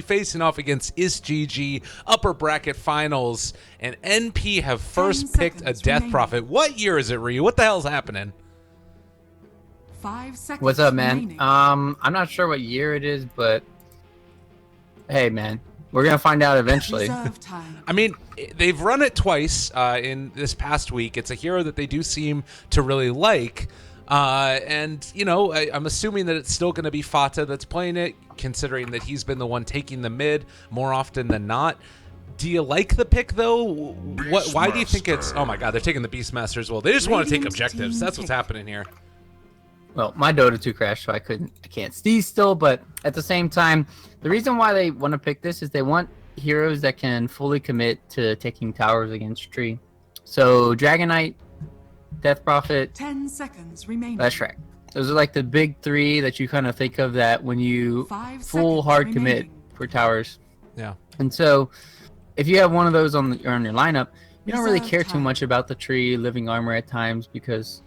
facing off against ISGG upper bracket finals, and NP have first picked a Death Prophet. What year is it, Ryu? What the hell's happening? 5 seconds. What's up, man? remaining. I'm not sure what year it is, but hey, man, we're gonna find out eventually. Reserve time. I mean, they've run it twice in this past week. It's a hero that they do seem to really like. And, you know, I'm assuming that it's still going to be Fata that's playing it, considering that he's been the one taking the mid more often than not. Do you like the pick, though? Why do you think it's... Oh, my God, they're taking the Beastmaster as well. They just want to take objectives. That's what's happening here. Well, my Dota 2 crashed, so I can't see still, but at the same time, the reason why they want to pick this is they want heroes that can fully commit to taking towers against tree. So, Dragon Knight, Death Prophet, 10 seconds remaining. Last Track. Those are like the big three that you kind of think of that when you 5 full seconds hard remaining. commit for towers. Yeah. And so, if you have one of those on your lineup, you don't really Reserve care too time. much about the tree living armor at times because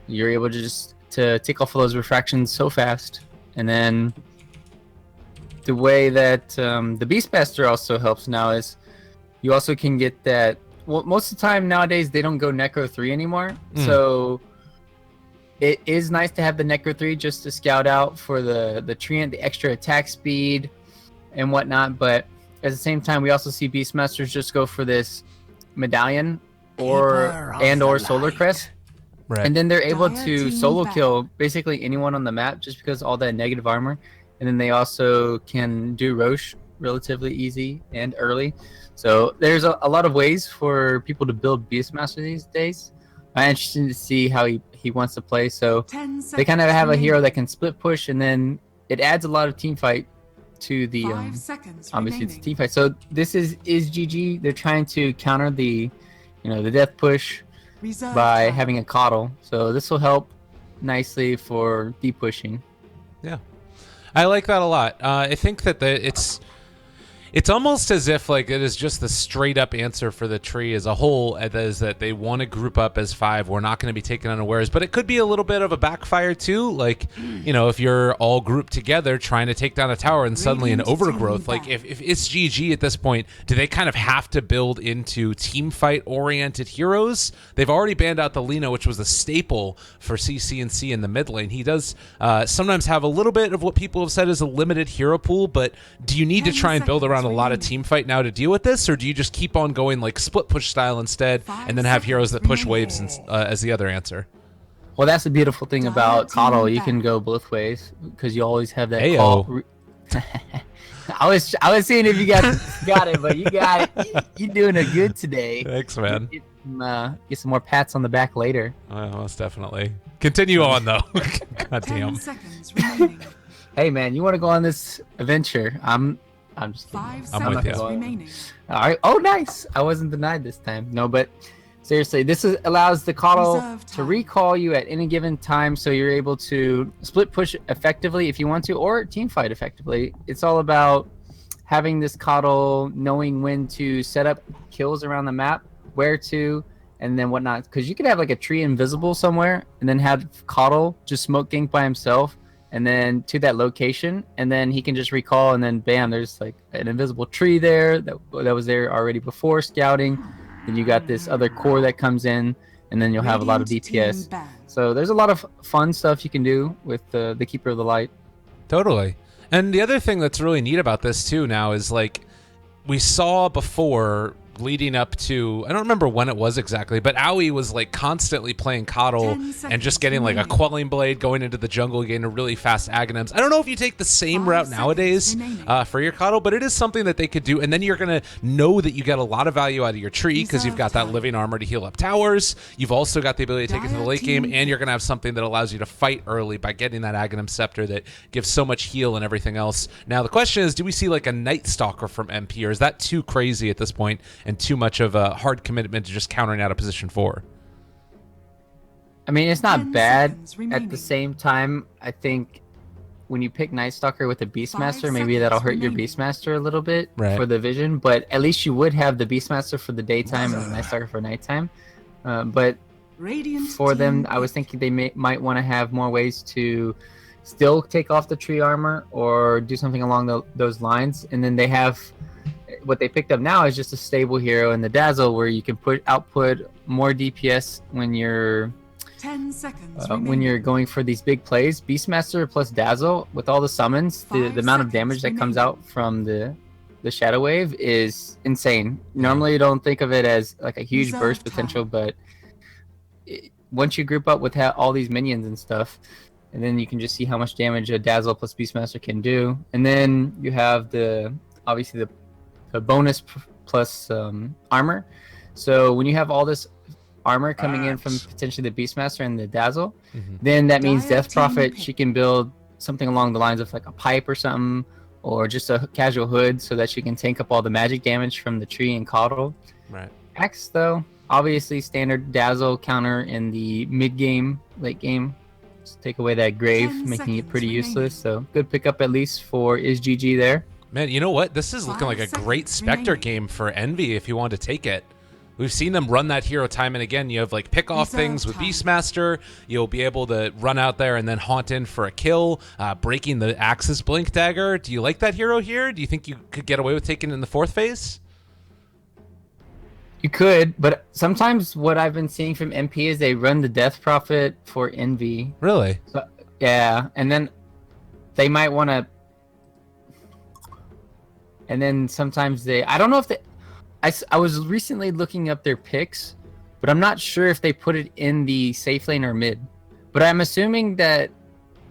you're able to just to take off of those refractions so fast. And then the way that the Beastmaster also helps now is you also can get that. Well, most of the time nowadays they don't go Necro 3 anymore, so it is nice to have the Necro 3 just to scout out for the treant, the extra attack speed and whatnot. But at the same time, we also see Beastmasters just go for this medallion or Solar Crest, Right. and then they're able Dire to team solo back. kill basically anyone on the map just because all that negative armor. And then they also can do Roche relatively easy and early. So there's a lot of ways for people to build Beastmaster these days. I'm interested to see how he wants to play. So 10 seconds they kind of have a hero remaining. that can split push, and then it adds a lot of team fight to the 5 seconds obviously it's a remaining. team fight. So this is GG. They're trying to counter the the death push Reserve by time. having a coddle. So this will help nicely for deep pushing. Yeah. I like that a lot. I think that it's almost as if like it is just the straight up answer for the tree as a whole, is that they want to group up as 5. We're not going to be taken unawares, but it could be a little bit of a backfire too. Like, if you're all grouped together trying to take down a tower and suddenly an Radiant overgrowth, team like back. if it's GG at this point, do they kind of have to build into team fight oriented heroes? They've already banned out the Lina, which was a staple for CCNC in the mid lane. He does sometimes have a little bit of what people have said is a limited hero pool, but do you need to 10 try and build around a seconds lot of remaining. team fight now to deal with this, or do you just keep on going like split push style instead 5 and then have heroes that push seconds waves remaining. as the other answer? Well, that's the beautiful thing Dire about team coddle. You back. can go both ways because you always have that Ayo. call. I was seeing if you got it, but you got it. You're doing it good today. Thanks, man. Get some more pats on the back later. Most definitely. Continue on though. God 10 damn. seconds remaining. Hey, man, you want to go on this adventure? I'm just kidding. 5 I'm with seconds ya. remaining. All right. Oh, nice. I wasn't denied this time. No, but seriously, this allows the coddle Reserve to time. recall you at any given time, so you're able to split push effectively if you want to, or team fight effectively. It's all about having this coddle knowing when to set up kills around the map, where to, and then whatnot. Because you could have like a tree invisible somewhere, and then have coddle just smoke gank by himself, and then to that location, and then he can just recall, and then bam, there's like an invisible tree there that was there already before scouting. Then you got this other core that comes in, and then you'll have a lot of Radiant team DPS. back. So there's a lot of fun stuff you can do with the Keeper of the Light. Totally. And the other thing that's really neat about this too now is like we saw before leading up to, I don't remember when it was exactly, but Aoi was like constantly playing Coddle 10 and seconds just getting like a remaining. Quelling Blade, going into the jungle, getting a really fast Aghanims. I don't know if you take the same 5 route seconds nowadays remaining. for your Coddle, but it is something that they could do. And then you're going to know that you get a lot of value out of your tree because you've got that Reserve living armor to heal up towers. You've also got the ability to take it to the Dire late game, team and you're going to have something that allows you to fight early by getting that Aghanim Scepter that gives so much heal and everything else. Now, the question is, do we see like a Night Stalker from MP, or is that too crazy at this point and too much of a hard commitment to just countering out of position 4? I mean, it's not 10 bad. seconds At remaining. the same time, I think when you pick Night Stalker with a Beastmaster, 5 maybe that'll hurt seconds your remaining. Beastmaster a little bit Right. for the vision. But at least you would have the Beastmaster for the daytime and the Night Stalker for nighttime. But Radiant for them, team I was thinking they might want to have more ways to still take off the tree armor or do something along those lines. And then they have what they picked up now is just a stable hero in the Dazzle, where you can output more DPS when you're 10 seconds when you're going for these big plays. Beastmaster plus Dazzle with all the summons, the amount of damage that comes out from the Shadow Wave is insane. Normally you don't think of it as like a huge burst potential, but once you group up with all these minions and stuff, and then you can just see how much damage a Dazzle plus Beastmaster can do. And then you have obviously the bonus plus armor. So when you have all this armor coming in from potentially the Beastmaster and the Dazzle, then that means Death Prophet, she can build something along the lines of like a pipe or something, or just a casual hood, so that she can tank up all the magic damage from the tree and Coddle. Right. Axe, though, obviously standard Dazzle counter in the mid game, late game. Just take away that grave, making it pretty useless. So good pickup at least for IsGG there. Man, you know what? This is looking like a great Spectre game for Envy if you want to take it. We've seen them run that hero time and again. You have like pick off things with Beastmaster. You'll be able to run out there and then haunt in for a kill, breaking the Axe's Blink Dagger. Do you like that hero here? Do you think you could get away with taking it in the 4th phase? You could, but sometimes what I've been seeing from MP is they run the Death Prophet for Envy. Really? So, yeah, and then they might want to. And then sometimes I don't know if they. I was recently looking up their picks, but I'm not sure if they put it in the safe lane or mid. But I'm assuming that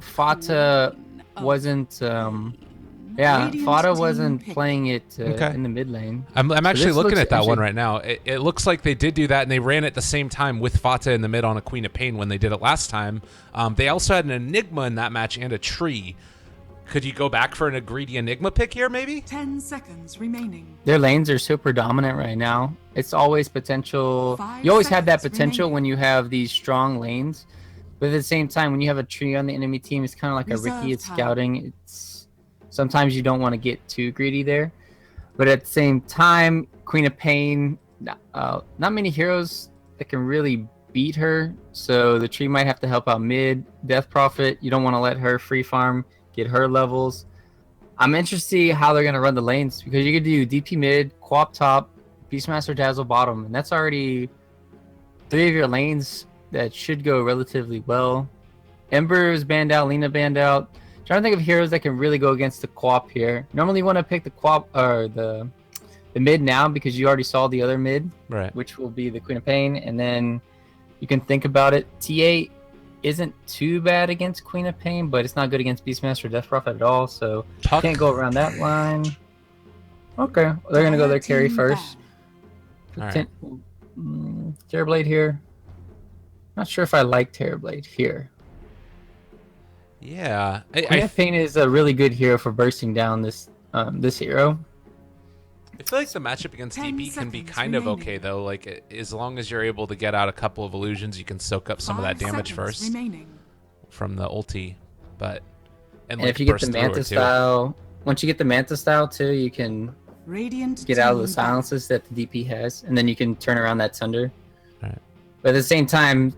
Fata wasn't. Fata wasn't playing it in the mid lane. I'm actually looking at that one right now. It looks like they did do that, and they ran it the same time with Fata in the mid on a Queen of Pain when they did it last time. They also had an Enigma in that match and a Tree. Could you go back for an greedy Enigma pick here, maybe? 10 seconds remaining. Their lanes are super dominant right now. It's always potential. You always have that potential when you have these strong lanes. But at the same time, when you have a Tree on the enemy team, it's kind of like a Ricky at scouting. Sometimes you don't want to get too greedy there. But at the same time, Queen of Pain, not many heroes that can really beat her. So the Tree might have to help out mid. Death Prophet, you don't want to let her free farm, get her levels. I'm interested to see how they're going to run the lanes, because you could do DP mid, Quap top, Beastmaster Dazzle bottom, and that's already 3 of your lanes that should go relatively well. Ember is banned out, Lina banned out. Trying to think of heroes that can really go against the Quap here. Normally you want to pick the Quap or the mid now, because you already saw the other mid, right, which will be the Queen of Pain, and then you can think about it. TA isn't too bad against Queen of Pain, but it's not good against Beastmaster or Death Prophet at all, so Puck. Can't go around that line. Okay, they're going to go their carry first. All right. Terrorblade here. Not sure if I like Terrorblade here. Yeah. Queen of Pain is a really good hero for bursting down this hero. I feel like the matchup against DP can be kind of okay, though. Like, as long as you're able to get out a couple of illusions, you can soak up some of that damage first from the ulti. And if you get the Manta style, once you get the Manta style too, you can get out of the silences that the DP has, and then you can turn around that Sunder. Right. But at the same time,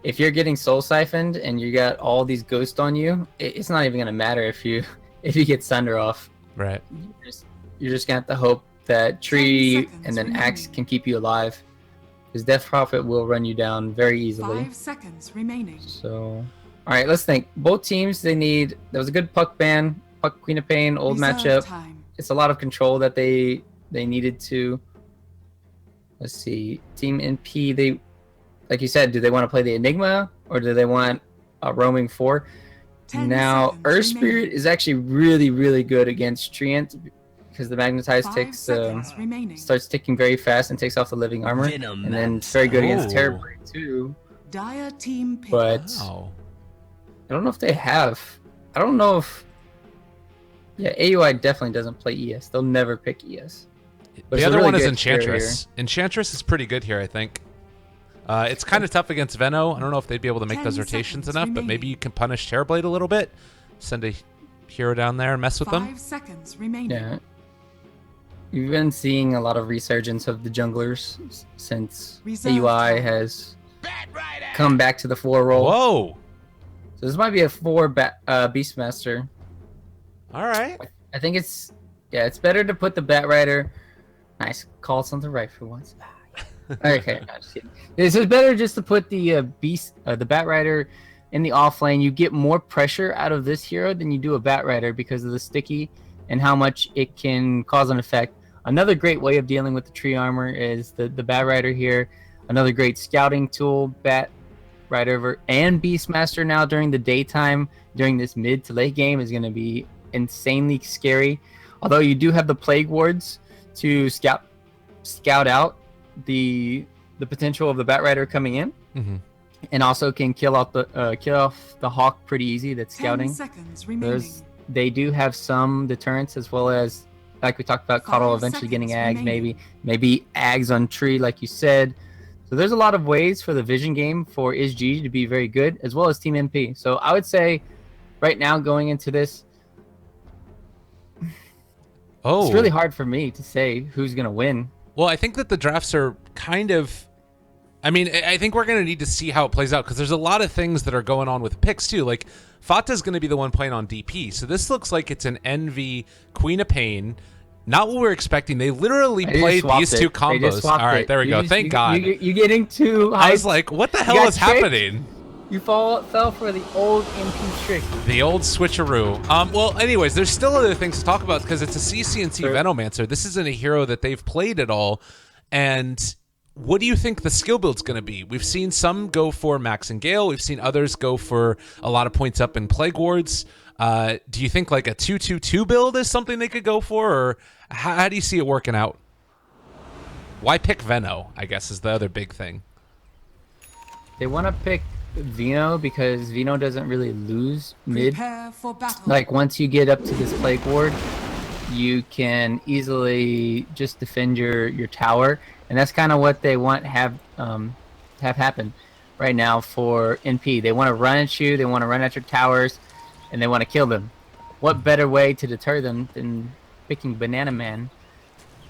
if you're getting soul siphoned and you got all these ghosts on you, it's not even gonna matter if you get Sunder off. Right. You're just gonna have to hope that Tree and then Axe can keep you alive, because Death Prophet will run you down very easily. 5 seconds remaining. So, all right, let's think. Both teams, there was a good Puck ban, Puck Queen of Pain, old matchup. It's a lot of control that they needed to. Let's see, Team NP, they, like you said, do they want to play the Enigma or do they want a roaming 4? Now, Earth Spirit is actually really, really good against Treant, because the Magnetize starts ticking very fast and takes off the living armor, and then it's very good against Terrorblade too. Dire team pick. But I don't know if they have. I don't know if. Yeah, AUI definitely doesn't play ES. They'll never pick ES. But the other one is Enchantress. Enchantress is pretty good here, I think. It's kind of tough against Veno. I don't know if they'd be able to make those rotations enough, but maybe you can punish Terrorblade a little bit. Send a hero down there and mess with them. 5 seconds remaining. Yeah. You've been seeing a lot of resurgence of the junglers since AUI has come back to the 4 role. Whoa! So this might be a 4 Beastmaster. All right. I think it's better to put the Batrider. Nice, call something right for once. Okay, no, just kidding. It's better just to put the the Batrider in the off lane. You get more pressure out of this hero than you do a Batrider because of the sticky and how much it can cause an effect. Another great way of dealing with the tree armor is the Batrider here. Another great scouting tool, Batrider and Beastmaster now during the daytime, during this mid to late game is going to be insanely scary. Although you do have the Plague Wards to scout out the potential of the Batrider coming in, and also can kill off the Hawk pretty easy. That's 10 scouting. seconds remaining. They do have some deterrents, as well as, like we talked about, Coddle 5 eventually getting seconds Ags, maybe Ags on tree, like you said. So there's a lot of ways for the vision game for ISG to be very good, as well as Team NP. So I would say, right now going into this, it's really hard for me to say who's gonna win. Well, I think that the drafts are kind of. I mean, I think we're going to need to see how it plays out because there's a lot of things that are going on with picks too. Like Fata's going to be the one playing on DP, so this looks like it's an NV Queen of Pain. Not what we're expecting. They literally played these two combos. All right, there we go. Thank God. You're getting too hyped. I was like, what the hell is happening? You fell for the old MP trick. The old switcheroo. Well, anyways, there's still other things to talk about because it's a CCNC Venomancer. This isn't a hero that they've played at all. And what do you think the skill build's going to be? We've seen some go for Max and Gale. We've seen others go for a lot of points up in Plague Wards. Do you think like a 2-2-2 build is something they could go for? Or how do you see it working out? Why pick Veno, I guess, is the other big thing. They want to pick Veno because Veno doesn't really lose mid. Prepare for battle. Like once you get up to this Plague Ward, you can easily just defend your tower, and that's kind of what they want have happen right now for NP. They want to run at you, they want to run at your towers, and they want to kill them. What better way to deter them than picking Banana Man?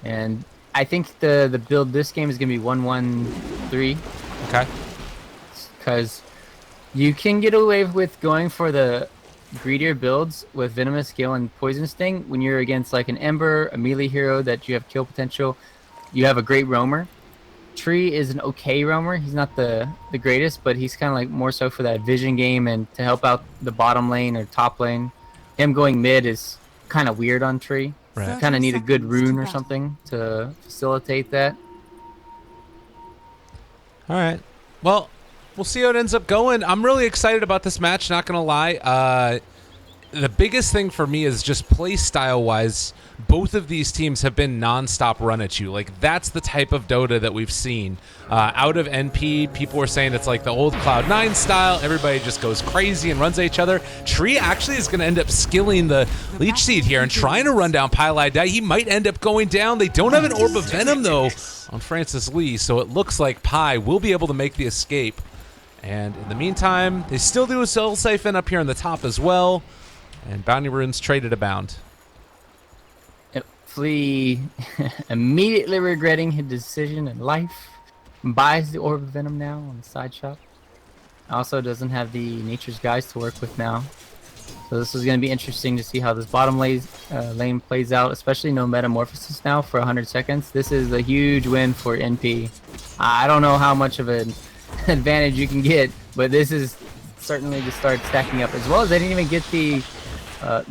And I think the build this game is gonna be 1-1-3. Okay. Because you can get away with going for the greedier builds with Venomous, Gale, and Poison Sting when you're against like an Ember, a melee hero that you have kill potential. You have a great roamer. Tree is an okay roamer. He's not the greatest, but he's kind of like more so for that vision game and to help out the bottom lane or top lane. Him going mid is kind of weird on Tree. Right. You kind of need a good rune or something to facilitate that. All right. Well, we'll see how it ends up going. I'm really excited about this match, not going to lie. The biggest thing for me is just play style wise, both of these teams have been non-stop run at you. Like that's the type of Dota that we've seen. Out of NP, people were saying it's like the old Cloud9 style. Everybody just goes crazy and runs at each other. Tree actually is going to end up skilling the Leech Seed here and trying to run down Pylai Die. He might end up going down. They don't have an Orb of Venom though on Francis Lee, so it looks like Pi will be able to make the escape. And in the meantime, they still do a Soul Siphon up here on the top as well. And Bounty Runes traded abound. Flea immediately regretting his decision in life. Buys the Orb of Venom now on the side shop. Also doesn't have the Nature's Guys to work with now. So this is going to be interesting to see how this bottom lane plays out, especially no Metamorphosis now for 100 seconds. This is a huge win for NP. I don't know how much of an advantage you can get, but this is certainly to start stacking up. As well as they didn't even get the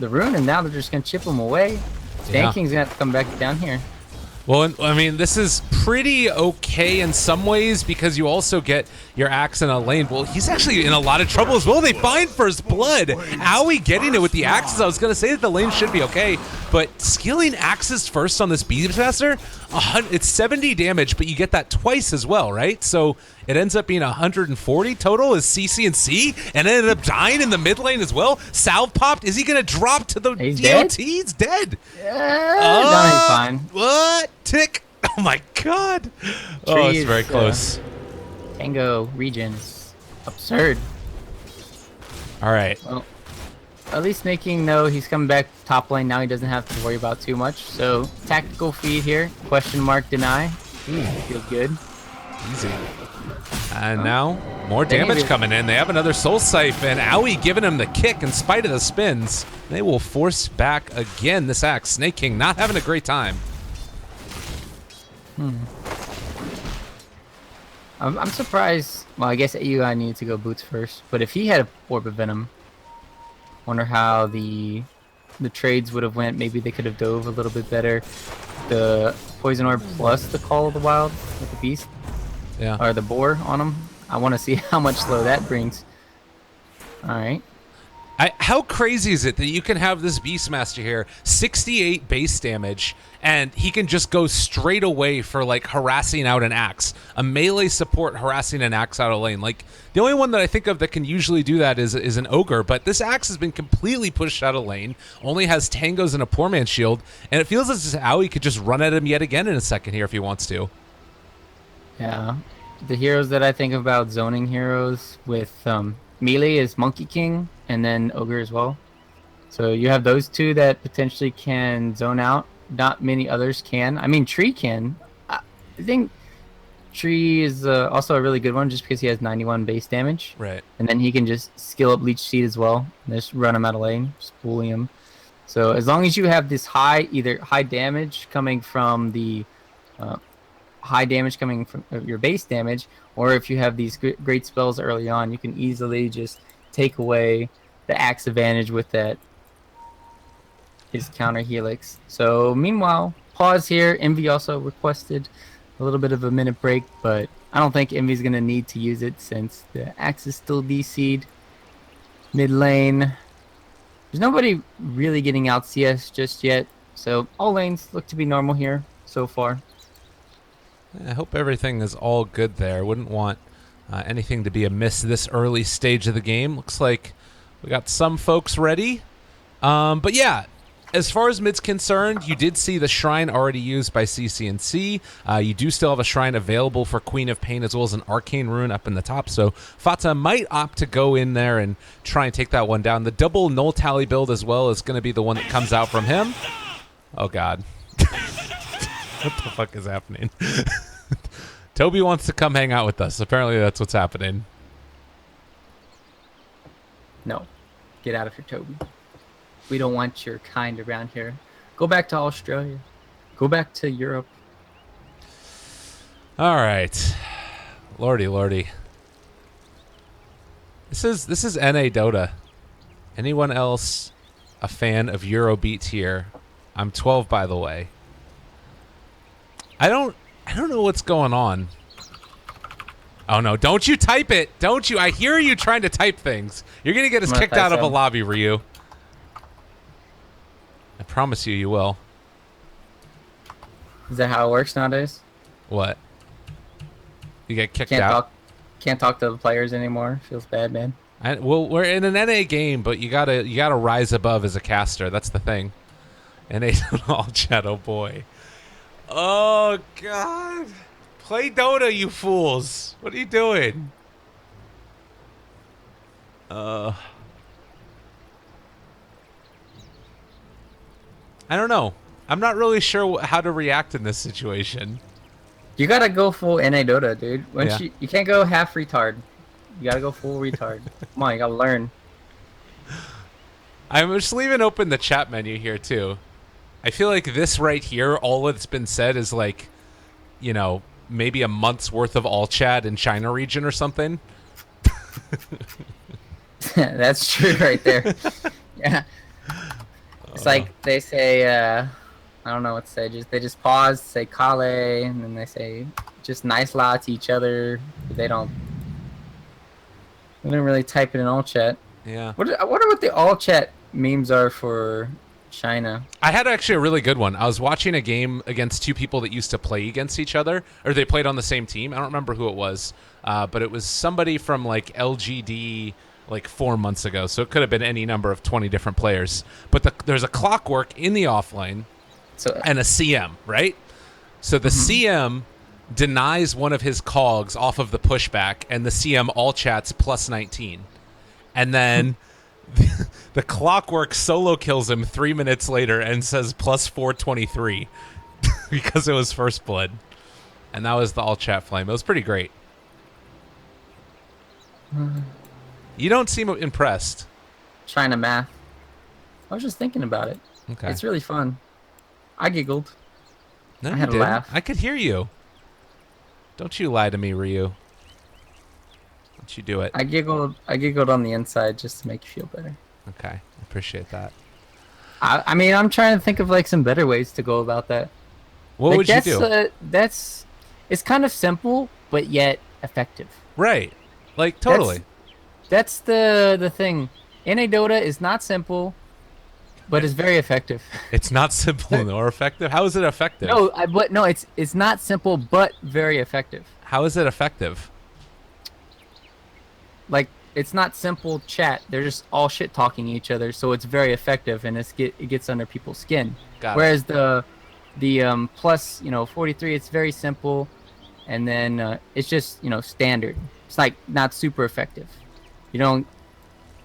rune, and now they're just going to chip them away. Stank King's going to have to come back down here. Well, I mean, this is pretty okay in some ways because you also get your axe in a lane. Well, he's actually in a lot of trouble as well. They find First Blood. Owie getting it with the axes. I was going to say that the lane should be okay, but skilling axes first on this Beastmaster, it's 70 damage, but you get that twice as well, right? So it ends up being 140 total as CC&C, and ended up dying in the mid lane as well. Salve popped. Is he going to drop to the DOT? Dead? He's dead. No, he's fine. What? Tick. Oh my god. Oh, it's very close. Tango regions. Absurd. All right. Well, at least making he's coming back top lane now. He doesn't have to worry about too much. So tactical feed here. Question mark deny. Feels good. Easy. And now, more They damage need to- coming in. They have another Soul Scythe, and Owie giving him the kick in spite of the spins. They will force back again this axe. Snake King not having a great time. I'm surprised. Well, I guess AUI needed to go boots first, but if he had a Orb of Venom, wonder how the trades would have went. Maybe they could have dove a little bit better. The Poison Orb plus the Call of the Wild with the Beast, or the Boar on him. I want to see how much slow that brings. All right. How crazy is it that you can have this Beastmaster here, 68 base damage, and he can just go straight away for like harassing out an axe, a melee support harassing an axe out of lane. Like the only one that I think of that can usually do that is an ogre, but this axe has been completely pushed out of lane, only has tangos and a poor man's shield, and it feels as if Owie could just run at him yet again in a second here if he wants to. Yeah, the heroes that I think about zoning heroes with melee is Monkey King and then Ogre as well. So you have those two that potentially can zone out. Not many others can. I mean, Tree can. I think Tree is also a really good one just because he has 91 base damage. Right. And then he can just skill up Leech Seed as well. And just run him out of lane, just bully him. So as long as you have this either high damage coming from the your base damage, or if you have these great spells early on, you can easily just take away the axe advantage with his counter helix. So meanwhile, pause here. Envy also requested a little bit of a minute break, but I don't think Envy's gonna need to use it since the axe is still DC'd. Mid lane, there's nobody really getting out CS just yet, so all lanes look to be normal here so far. I hope everything is all good there. Wouldn't want anything to be amiss this early stage of the game. Looks like we got some folks ready. But yeah, as far as mid's concerned, you did see the shrine already used by CCNC. You do still have a shrine available for Queen of Pain as well as an Arcane Rune up in the top. So Fata might opt to go in there and try and take that one down. The double null tally build as well is going to be the one that comes out from him. Oh, God. What the fuck is happening? Toby wants to come hang out with us. Apparently that's what's happening. No. Get out of here, Toby. We don't want your kind around here. Go back to Australia. Go back to Europe. All right. Lordy, lordy. This is NA Dota. Anyone else a fan of Eurobeat here? I'm 12, by the way. I don't know what's going on. Oh no, don't you type it. Don't you. I hear you trying to type things. You're going to get us kicked out of a lobby, Ryu. I promise you, you will. Is that how it works nowadays? What? You get kicked out? Can't talk to the players anymore. Feels bad, man. Well, we're in an NA game, but you gotta rise above as a caster. That's the thing. NA all chat, oh boy. Oh God! Play Dota, you fools! What are you doing? I don't know. I'm not really sure how to react in this situation. You gotta go full NA Dota, dude. You can't go half retard. You gotta go full retard. Come on, you gotta learn. I'm just leaving open the chat menu here too. I feel like this right here, all that's been said is like, you know, maybe a month's worth of all chat in China region or something. That's true right there. Yeah. It's like they say, I don't know what to say. They just pause, say Kale, and then they say just nice la to each other. They don't really type it in all chat. Yeah. I wonder what the all chat memes are for China. I had actually a really good one. I was watching a game against two people that used to play against each other, or they played on the same team. I don't remember who it was, but it was somebody from like LGD like 4 months ago, so it could have been any number of 20 different players. But there's a clockwork in the offlane and a CM, right? So the CM denies one of his cogs off of the pushback, and the CM all chats plus 19. And then the clockwork solo kills him 3 minutes later and says plus 423 because it was first blood. And that was the all chat flame. It was pretty great. You don't seem impressed. Trying to math. I was just thinking about it. Okay. It's really fun. I giggled. No, I you had a didn't. laugh. I could hear you. Don't you lie to me, Ryu. Don't you do it. I giggled on the inside just to make you feel better. Okay. I appreciate that. I mean, I'm trying to think of like some better ways to go about that. What Like, would you do? It's kind of simple, but yet effective. Right. Like, totally. That's the thing. In a Dota is not simple, but it's very effective. It's not simple nor effective. How is it effective? No, it's not simple, but very effective. How is it effective? Like, it's not simple chat. They're just all shit talking each other, so it's very effective, and it gets under people's skin. Got it. Whereas the plus 43, it's very simple, and then it's just standard. It's like not super effective. You don't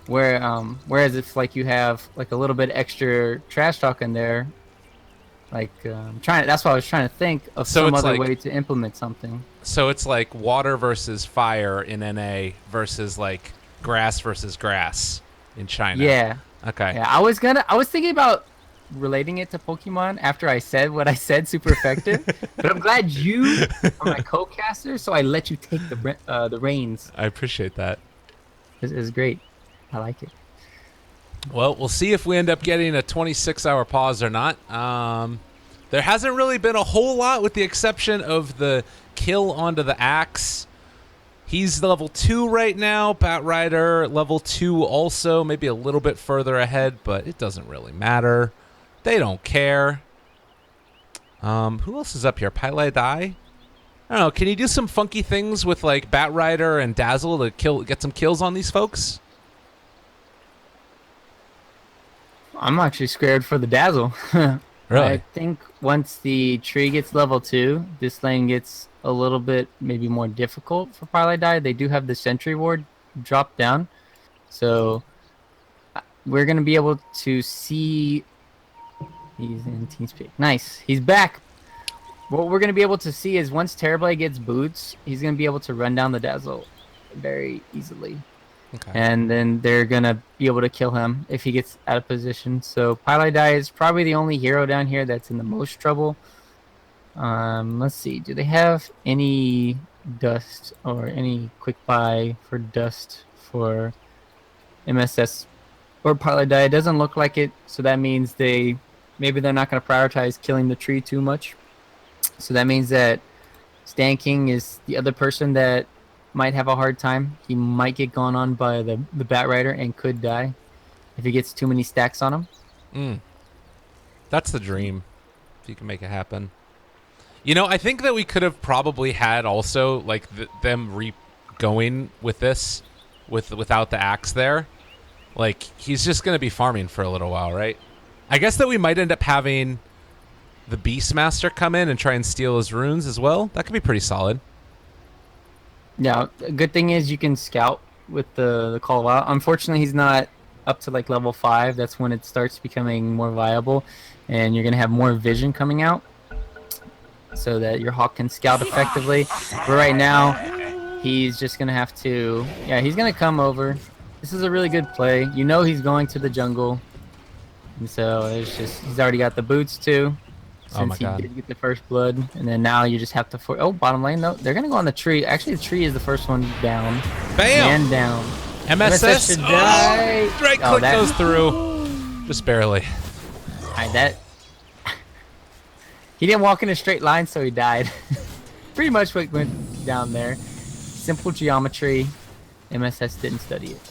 whereas if like you have like a little bit extra trash talk in there, like that's why I was trying to think of some other way to implement something. So it's like water versus fire in NA versus like grass versus grass in China. Yeah. Okay. Yeah, I was thinking about relating it to Pokemon after I said what I said, super effective. But I'm glad you are my co-caster, so I let you take the reins. I appreciate that. It's great. I like it. Well, we'll see if we end up getting a 26-hour pause or not. There hasn't really been a whole lot with the exception of the kill onto the axe. He's level 2 right now. Batrider level 2 also, maybe a little bit further ahead, but it doesn't really matter. They don't care. Who else is up here? Pile Die? I don't know. Can you do some funky things with like Batrider and Dazzle to get some kills on these folks? I'm actually scared for the Dazzle. Really? I think once the tree gets level 2, this lane gets a little bit maybe more difficult for Pile Die. They do have the Sentry Ward drop down. So we're going to be able to see... He's in TeamSpeak. Nice. He's back. What we're going to be able to see is once Terrorblade gets boots, he's going to be able to run down the Dazzle very easily. Okay. And then they're going to be able to kill him if he gets out of position. So Pile Die is probably the only hero down here that's in the most trouble. Let's see. Do they have any dust or any quick buy for dust for MSS or Pile Die? It doesn't look like it. So that means maybe they're not going to prioritize killing the tree too much. So that means that Stan King is the other person that might have a hard time. He might get gone on by the Batrider and could die if he gets too many stacks on him. That's the dream, if you can make it happen. I think that we could have probably had also like them going with this without the axe there. Like he's just going to be farming for a little while, right? I guess that we might end up having the Beastmaster come in and try and steal his runes as well. That could be pretty solid. Yeah, a good thing is you can scout with the call out. Unfortunately, he's not up to like level 5. That's when it starts becoming more viable, and you're gonna have more vision coming out, so that your Hawk can scout effectively. But right now, he's just gonna have to. Yeah, he's gonna come over. This is a really good play. He's going to the jungle, and so he's already got the boots too. Oh my Since God. he did get the first blood, and then now you just have to bottom lane though. They're gonna go on the tree. Actually, the tree is the first one down. Bam! Man down. MSS should die. Right click goes through. Just barely. He didn't walk in a straight line, so he died. Pretty much what went down there. Simple geometry. MSS didn't study it.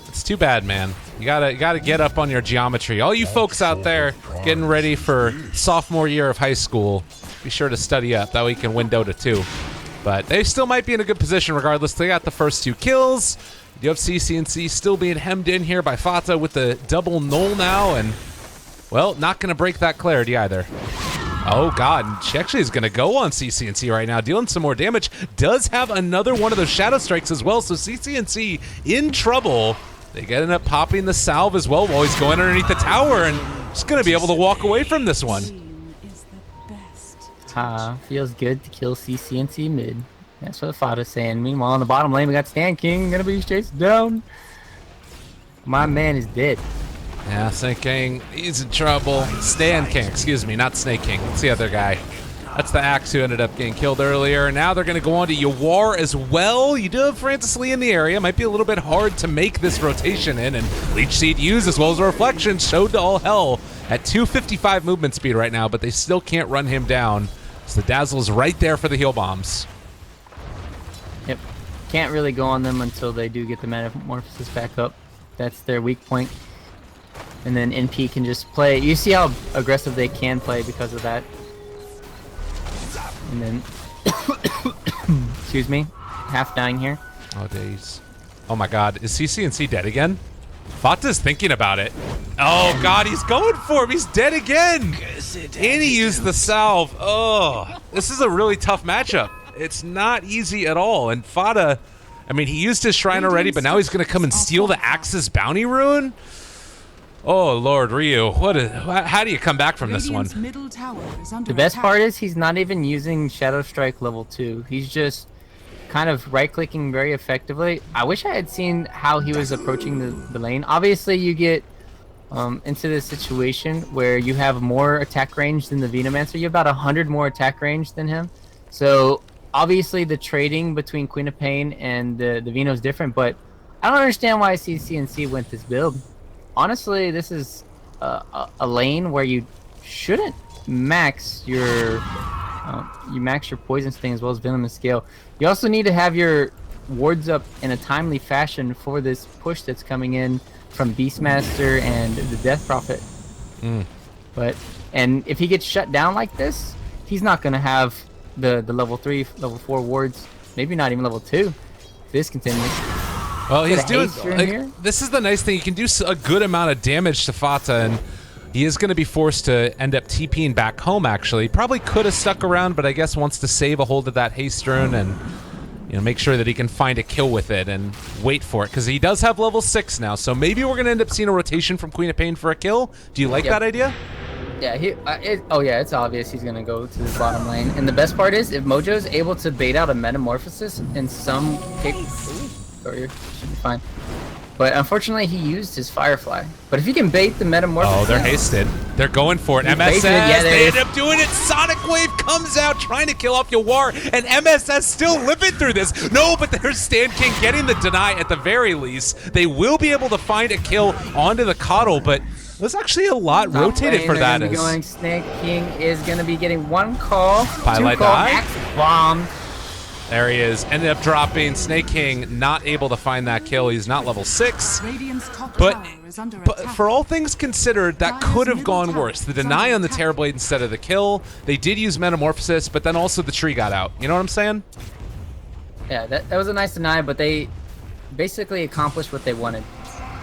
It's too bad, man. You gotta get up on your geometry. All you folks out there getting ready for sophomore year of high school, be sure to study up. That way you can win Dota 2. But they still might be in a good position regardless. They got the first 2 kills. You have CCNC still being hemmed in here by Fata with the double null now, and well, not gonna break that clarity either. Oh God, she actually is gonna go on CCNC right now, dealing some more damage. Does have another one of those Shadow Strikes as well, so CCNC in trouble. They end up popping the salve as well while he's going underneath the tower, and just going to be able to walk away from this one. Is the best. Haha, feels good to kill CCNC mid. That's what Fada's saying. Meanwhile, on the bottom lane, we got Stan King gonna be chased down. My man is dead. Yeah, Snake King, he's in trouble. Stan King, excuse me, not Snake King. It's the other guy. That's the Axe who ended up getting killed earlier. Now they're going to go on to Yawar as well. You do have Francis Lee in the area. Might be a little bit hard to make this rotation in, and Leech Seed used as well as a Reflection showed to all hell at 255 movement speed right now, but they still can't run him down. So the Dazzle's right there for the heal bombs. Yep. Can't really go on them until they do get the Metamorphosis back up. That's their weak point. And then NP can just play. You see how aggressive they can play because of that. And then, excuse me, half dying here. Oh, days. Oh my god, is CCNC dead again? Fata's thinking about it. Oh god, he's going for him. He's dead again. And he used the salve. Oh, this is a really tough matchup. It's not easy at all. And Fata, I mean, he used his shrine already, but now he's going to come and steal the Axe's bounty rune? Oh, Lord, Ryu, how do you come back from this one? Middle tower is under The best attack. part is he's not even using Shadow Strike level 2. He's just kind of right-clicking very effectively. I wish I had seen how he was approaching the lane. Obviously, you get into this situation where you have more attack range than the Venomancer. You have about 100 more attack range than him. So, obviously, the trading between Queen of Pain and the Veno is different, but I don't understand why CCNC went this build. Honestly, this is a lane where you shouldn't max your poison sting as well as venomous scale. You also need to have your wards up in a timely fashion for this push that's coming in from Beastmaster and the Death Prophet. And if he gets shut down like this, he's not gonna have the level 3, level 4 wards. Maybe not even level 2. If this continues. Well, he's doing. Here? This is the nice thing. You can do a good amount of damage to Fata, and he is going to be forced to end up TPing back home. Actually, probably could have stuck around, but I guess wants to save a hold of that haste rune and make sure that he can find a kill with it and wait for it because he does have level 6 now. So maybe we're going to end up seeing a rotation from Queen of Pain for a kill. Do you like that idea? Yeah, it's obvious he's gonna go to the bottom lane. And the best part is, if Mojo's able to bait out a Metamorphosis in some should be fine. But unfortunately, he used his Firefly. But if you can bait the Metamorphosis... Oh, they're hasted. They're going for it. MSS, they end up doing it. Sonic Wave comes out trying to kill off Yawar, and MSS still living through this. No, but there's Stan King getting the deny at the very least. They will be able to find a kill onto the Coddle, but there's actually a lot rotated for that. Snake King is going to be getting one call. Pilot die. Axe bomb. There he is. Ended up dropping. Snake King not able to find that kill. He's not level 6. Radiant's top But tower is under attack. for all things considered, that could have gone worse. The deny on the Terrorblade instead of the kill. They did use Metamorphosis, but then also the tree got out. You know what I'm saying? Yeah, that was a nice deny, but they basically accomplished what they wanted.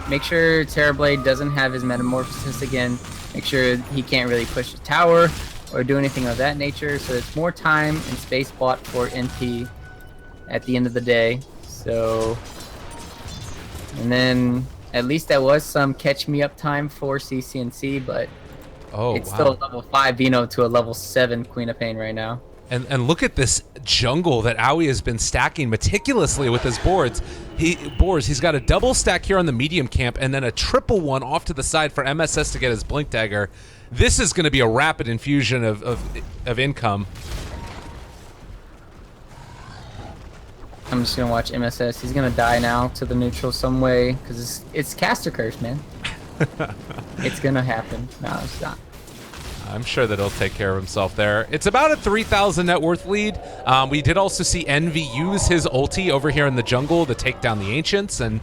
Make sure Terrorblade doesn't have his Metamorphosis again. Make sure he can't really push the tower or do anything of that nature. So it's more time and space bought for NP at the end of the day. So, and then at least that was some catch me up time for CCNC, but it's still a level 5 Veno to a level 7 Queen of Pain right now. And look at this jungle that Aoi has been stacking meticulously with his boards. He's got a double stack here on the medium camp and then a triple one off to the side for MSS to get his Blink Dagger. This is going to be a rapid infusion of income. I'm just going to watch MSS. He's going to die now to the neutral some way because it's caster curse, man. It's going to happen. No, it's not. I'm sure that he'll take care of himself there. It's about a 3,000 net worth lead. We did also see Envy use his ulti over here in the jungle to take down the Ancients. And,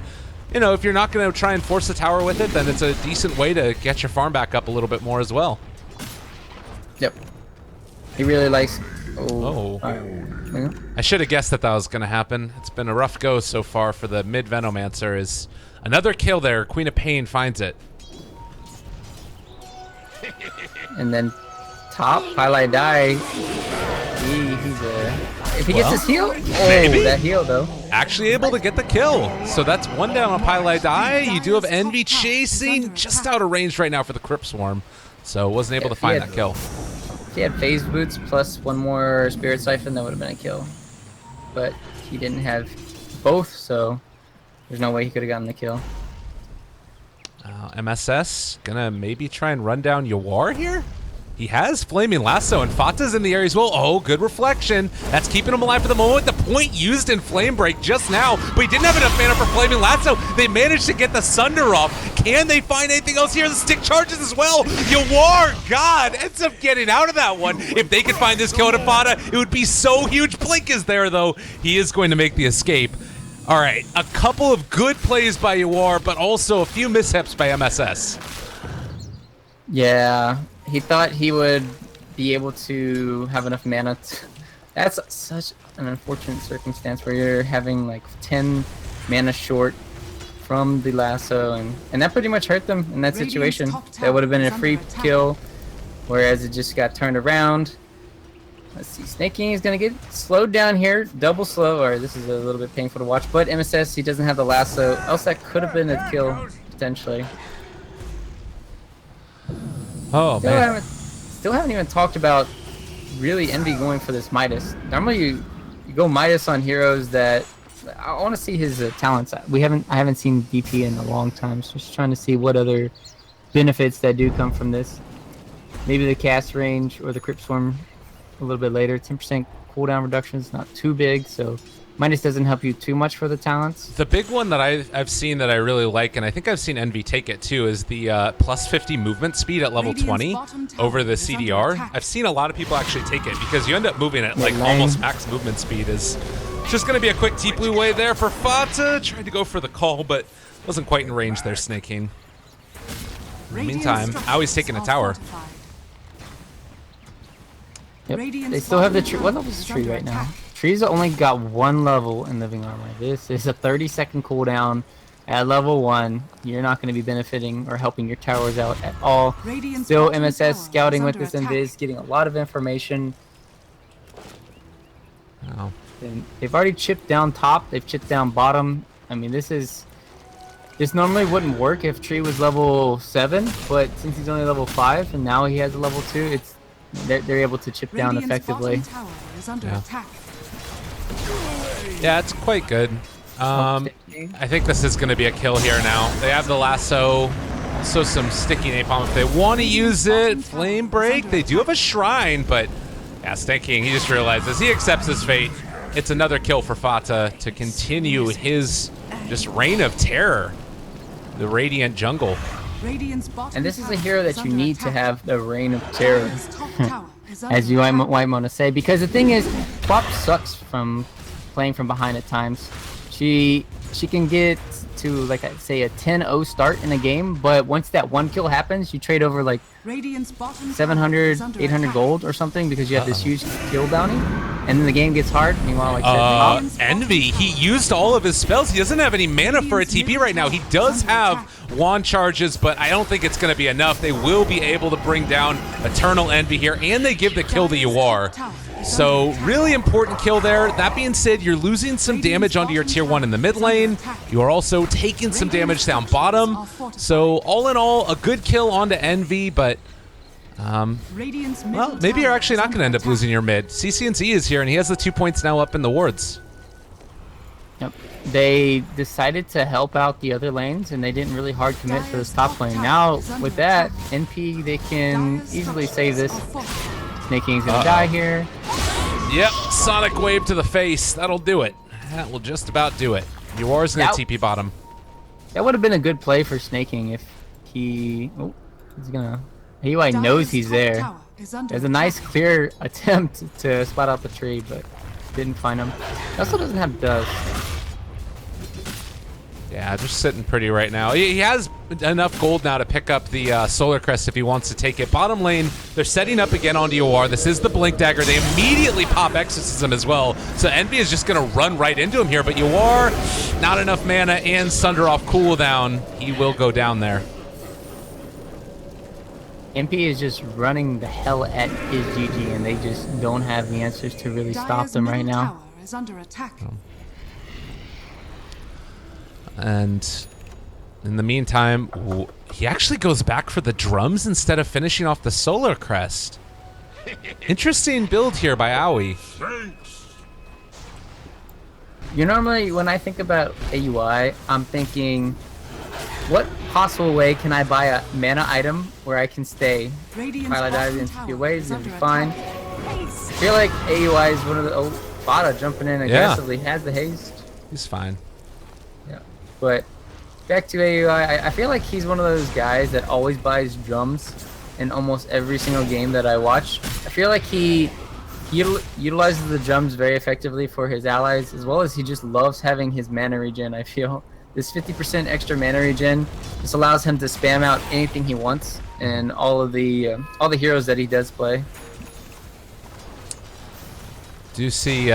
if you're not going to try and force the tower with it, then it's a decent way to get your farm back up a little bit more as well. Yep. He really likes... I should have guessed that was going to happen. It's been a rough go so far for the mid Venomancer. Is another kill there. Queen of Pain finds it. And then top, highlight die. If he gets his heal, maybe. That heal though. Actually able to get the kill. So that's one down on Pilot Die. You do have Envy chasing just out of range right now for the Crypt Swarm. So wasn't able to find that kill. If he had phase boots plus one more spirit siphon, that would have been a kill. But he didn't have both, so there's no way he could have gotten the kill. MSS gonna maybe try and run down Yawar here. He has Flaming Lasso, and Fata's in the area as well. Oh, good reflection. That's keeping him alive for the moment. The point used in Flame Break just now, but he didn't have enough mana for Flaming Lasso. They managed to get the Sunder off. Can they find anything else here? The stick charges as well. Yawar, God, ends up getting out of that one. If they could find this kill to Fata, it would be so huge. Blink is there, though. He is going to make the escape. All right, a couple of good plays by Yawar, but also a few mishaps by MSS. Yeah, he thought he would be able to have enough mana. That's such an unfortunate circumstance where you're having like 10 mana short from the lasso, and that pretty much hurt them in that situation. That would have been a free kill, whereas it just got turned around. Let's see, Snake King is going to get slowed down here, double slow, or this is a little bit painful to watch, but MSS, he doesn't have the lasso, else that could have been a kill, potentially. Oh, man. Still haven't even talked about really Envy going for this Midas. Normally you go Midas on heroes that I want to see his talents. I haven't seen DP in a long time, so just trying to see what other benefits that do come from this. Maybe the cast range or the Crypt Swarm a little bit later. 10% cooldown reduction is not too big, so Midas doesn't help you too much for the talents. The big one that I've seen that I really like, and I think I've seen Envy take it too, is the plus 50 movement speed at level 20 over the CDR. I've seen a lot of people actually take it because you end up moving at like almost max movement speed. Is just going to be a quick deep blue way there for Fata. Tried to go for the call, but wasn't quite in range there, Snake King. In the meantime, Aui's taking a tower. Yep. They still have the tree. What level is the tree right now? Tree's only got 1 level in Living Armor. This is a 30-second cooldown at level 1. You're not going to be benefiting or helping your towers out at all. Still MSS scouting with this Invis, getting a lot of information. Oh. And they've already chipped down top. They've chipped down bottom. I mean, this normally wouldn't work if Tree was level 7, but since he's only level 5 and now he has a level 2, they're able to chip down effectively. Yeah, it's quite good. I think this is going to be a kill here now. They have the lasso, also some sticky napalm if they want to use it. Flame break. They do have a shrine, but yeah, Snake King, he just realizes he accepts his fate. It's another kill for Fata to continue his just reign of terror. The Radiant jungle. And this is a hero that you need to have the reign of terror, as you might want to say, because the thing is, Bop sucks from playing from behind at times. She can get to, like I say, a 10-0 start in a game, but once that 1 kill happens, you trade over like 700, 800 gold or something because you have this huge kill bounty, and then the game gets hard and you want to like Envy, he used all of his spells. He doesn't have any mana for a TP right now. He does have wand charges, but I don't think it's going to be enough. They will be able to bring down Eternal Envy here, and they give the kill to Yawar. So really important kill there. That being said, you're losing some damage onto your tier 1 in the mid lane. You are also taking some damage down bottom. So all in all, a good kill onto Envy, but well, maybe you're actually not going to end up losing your mid. CCNC is here, and he has the 2 points now up in the wards. Yep. They decided to help out the other lanes, and they didn't really hard commit for this top lane. Now, with that, NP, they can easily save this. Snake King's gonna die here. Yep, Sonic Wave to the face. That'll do it. That will just about do it. Yawar's gonna TP bottom. That would have been a good play for Snake King if he... Oh, he's gonna... He knows he's there. There's a nice clear attempt to spot out the tree, but didn't find him. He also doesn't have dust. Yeah, just sitting pretty right now. He has enough gold now to pick up the Solar Crest if he wants to take it. Bottom lane, they're setting up again onto Yawar. This is the Blink Dagger. They immediately pop Exorcism as well. So Envy is just going to run right into him here. But Yawar, not enough mana and Sunder off cooldown. He will go down there. MP is just running the hell at his GG, and they just don't have the answers to really stop them right now. And in the meantime, he actually goes back for the drums instead of finishing off the Solar Crest. Interesting build here by Aoi. Normally, when I think about AUI, I'm thinking, what possible way can I buy a mana item where I can stay? Twilight Dive into a few ways, it'll be fine. I feel like AUI is one of the... Oh, Fata jumping in aggressively, has the haste. He's fine. Yeah, but back to AUI, I feel like he's one of those guys that always buys drums in almost every single game that I watch. I feel like he utilizes the drums very effectively for his allies, as well as he just loves having his mana regen. I feel this 50% extra mana regen just allows him to spam out anything he wants and all the heroes that he does play. Do see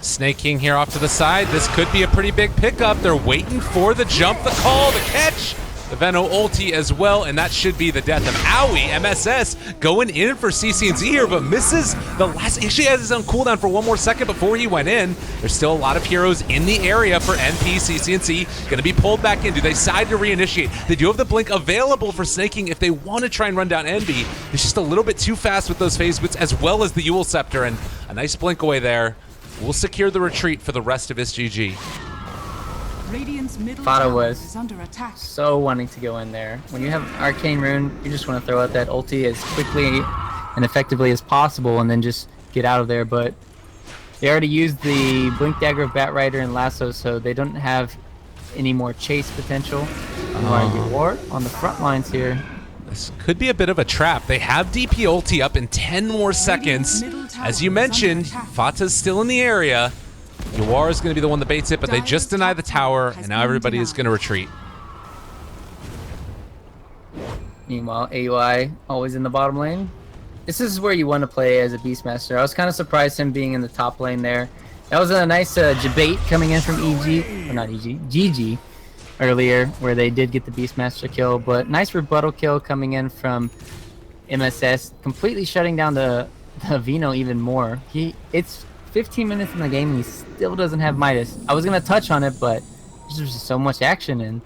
Snake King here off to the side. This could be a pretty big pickup. They're waiting for the jump, the call, the catch. The Veno ulti as well, and that should be the death of Aoi. MSS going in for CC&Z here, but misses the last. Actually has his own cooldown for one more second before he went in. There's still a lot of heroes in the area for NP. CC&Z going to be pulled back in. Do they decide to reinitiate? They do have the blink available for Snake King if they want to try and run down Envy. It's just a little bit too fast with those phase boots, as well as the Yule Scepter, and a nice blink away there will secure the retreat for the rest of his GG. Fata was so wanting to go in there. When you have Arcane Rune, you just want to throw out that ulti as quickly and effectively as possible and then just get out of there, but they already used the Blink Dagger of Batrider and Lasso, so they don't have any more chase potential. War on the front lines here. This could be a bit of a trap. They have DP ulti up in 10 more seconds. As you mentioned, Fata's still in the area. Yawar is going to be the one that baits it, but they just deny the tower, and now everybody is going to retreat. Meanwhile, AUI always in the bottom lane. This is where you want to play as a Beastmaster. I was kind of surprised him being in the top lane there. That was a nice debate coming in from EG, or not EG, GG earlier, where they did get the Beastmaster kill, but nice rebuttal kill coming in from MSS, completely shutting down the Veno even more. It's 15 minutes in the game and he still doesn't have Midas. I was going to touch on it, but there's just so much action and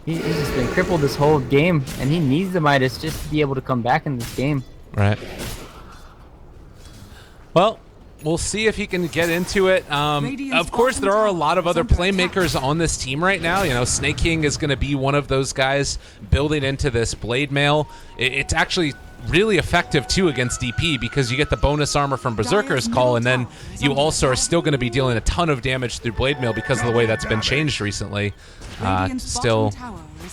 he's just been crippled this whole game, and he needs the Midas just to be able to come back in this game. Right. Well, we'll see if he can get into it. Of course, there are a lot of other playmakers on this team right now. You know, Snake King is going to be one of those guys building into this Blade Mail. It's actually really effective too against DP because you get the bonus armor from Berserker's Call, and then you also are still going to be dealing a ton of damage through Blade Mail because of the way that's been changed recently. Still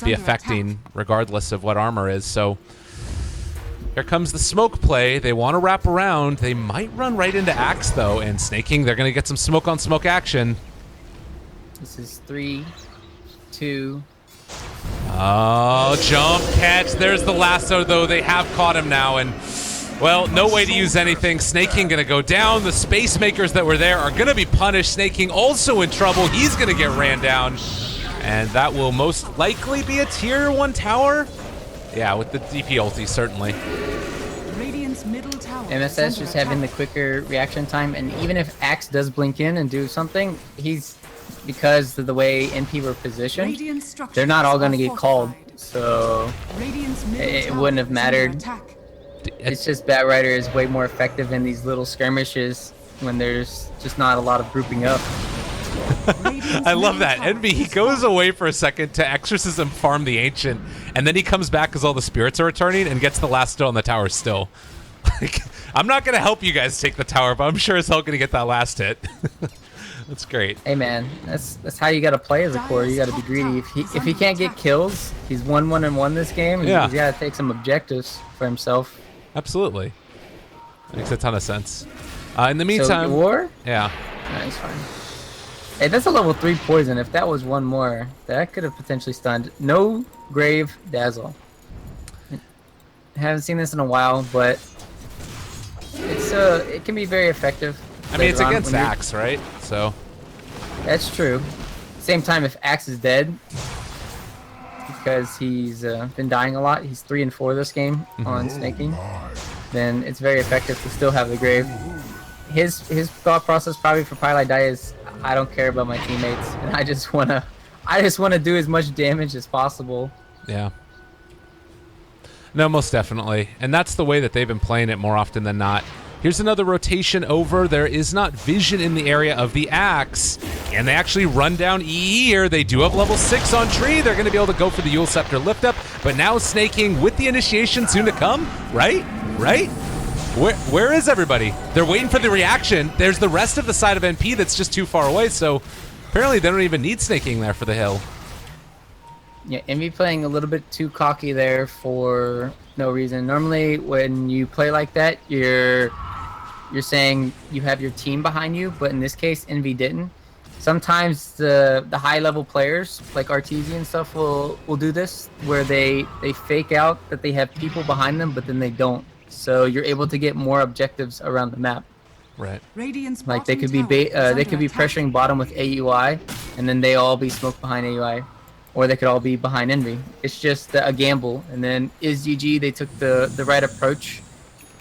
be affecting regardless of what armor is. So here comes the smoke play. They want to wrap around. They might run right into Axe though, and Snake King, they're going to get some smoke on smoke action. This is 3, 2. Oh, jump catch. There's the lasso though. They have caught him now, and well, no way to use anything. Snake King gonna go down. The space makers that were there are gonna be punished. Snake King also in trouble. He's gonna get ran down, and that will most likely be a tier 1 tower. Yeah, with the DP ulti, certainly. MSS just having the quicker reaction time, and even if Axe does blink in and do something, because of the way NP were positioned, they're not all going to get called, so it wouldn't have mattered. It's just Batrider is way more effective in these little skirmishes when there's just not a lot of grouping up. I love that. Envy, he goes away for a second to exorcism farm the Ancient, and then he comes back as all the spirits are returning and gets the last hit on the tower still. Like, I'm not going to help you guys take the tower, but I'm sure as hell going to get that last hit. That's great. Hey man, that's how you got to play as a core. You got to be greedy. If he can't get kills, he's 1-1-1 this game. Yeah. He's got to take some objectives for himself. Absolutely. Makes a ton of sense. In the meantime, so, war? Yeah. That's fine. Hey, that's a level 3 poison. If that was one more, that could have potentially stunned. No Grave Dazzle. I haven't seen this in a while, but it can be very effective. I mean, it's against Axe, right? So that's true. Same time, if Axe is dead, because he's been dying a lot, he's 3 and 4 this game on Snaking, then it's very effective to still have the Grave. His thought process probably for Pilot Die is, I don't care about my teammates, and I just wanna do as much damage as possible. Yeah. No, most definitely. And that's the way that they've been playing it more often than not. Here's another rotation over. There is not vision in the area of the Axe. And they actually run down EE here. They do have level 6 on Tree. They're going to be able to go for the Yule Scepter lift up. But now Snaking with the initiation soon to come. Right? Where is everybody? They're waiting for the reaction. There's the rest of the side of NP that's just too far away. So apparently they don't even need Snaking there for the hill. Yeah, Envy playing a little bit too cocky there for no reason. Normally when you play like that, you're saying you have your team behind you, but in this case, Envy didn't. Sometimes the high-level players, like Artesia and stuff, will do this, where they fake out that they have people behind them, but then they don't. So you're able to get more objectives around the map. Right. Radiant's Like they could bottom be tower is they could be under attack. pressuring bottom with AUI, and then they all be smoked behind AUI, or they could all be behind Envy. It's just a gamble. And then IsGG, they took the right approach,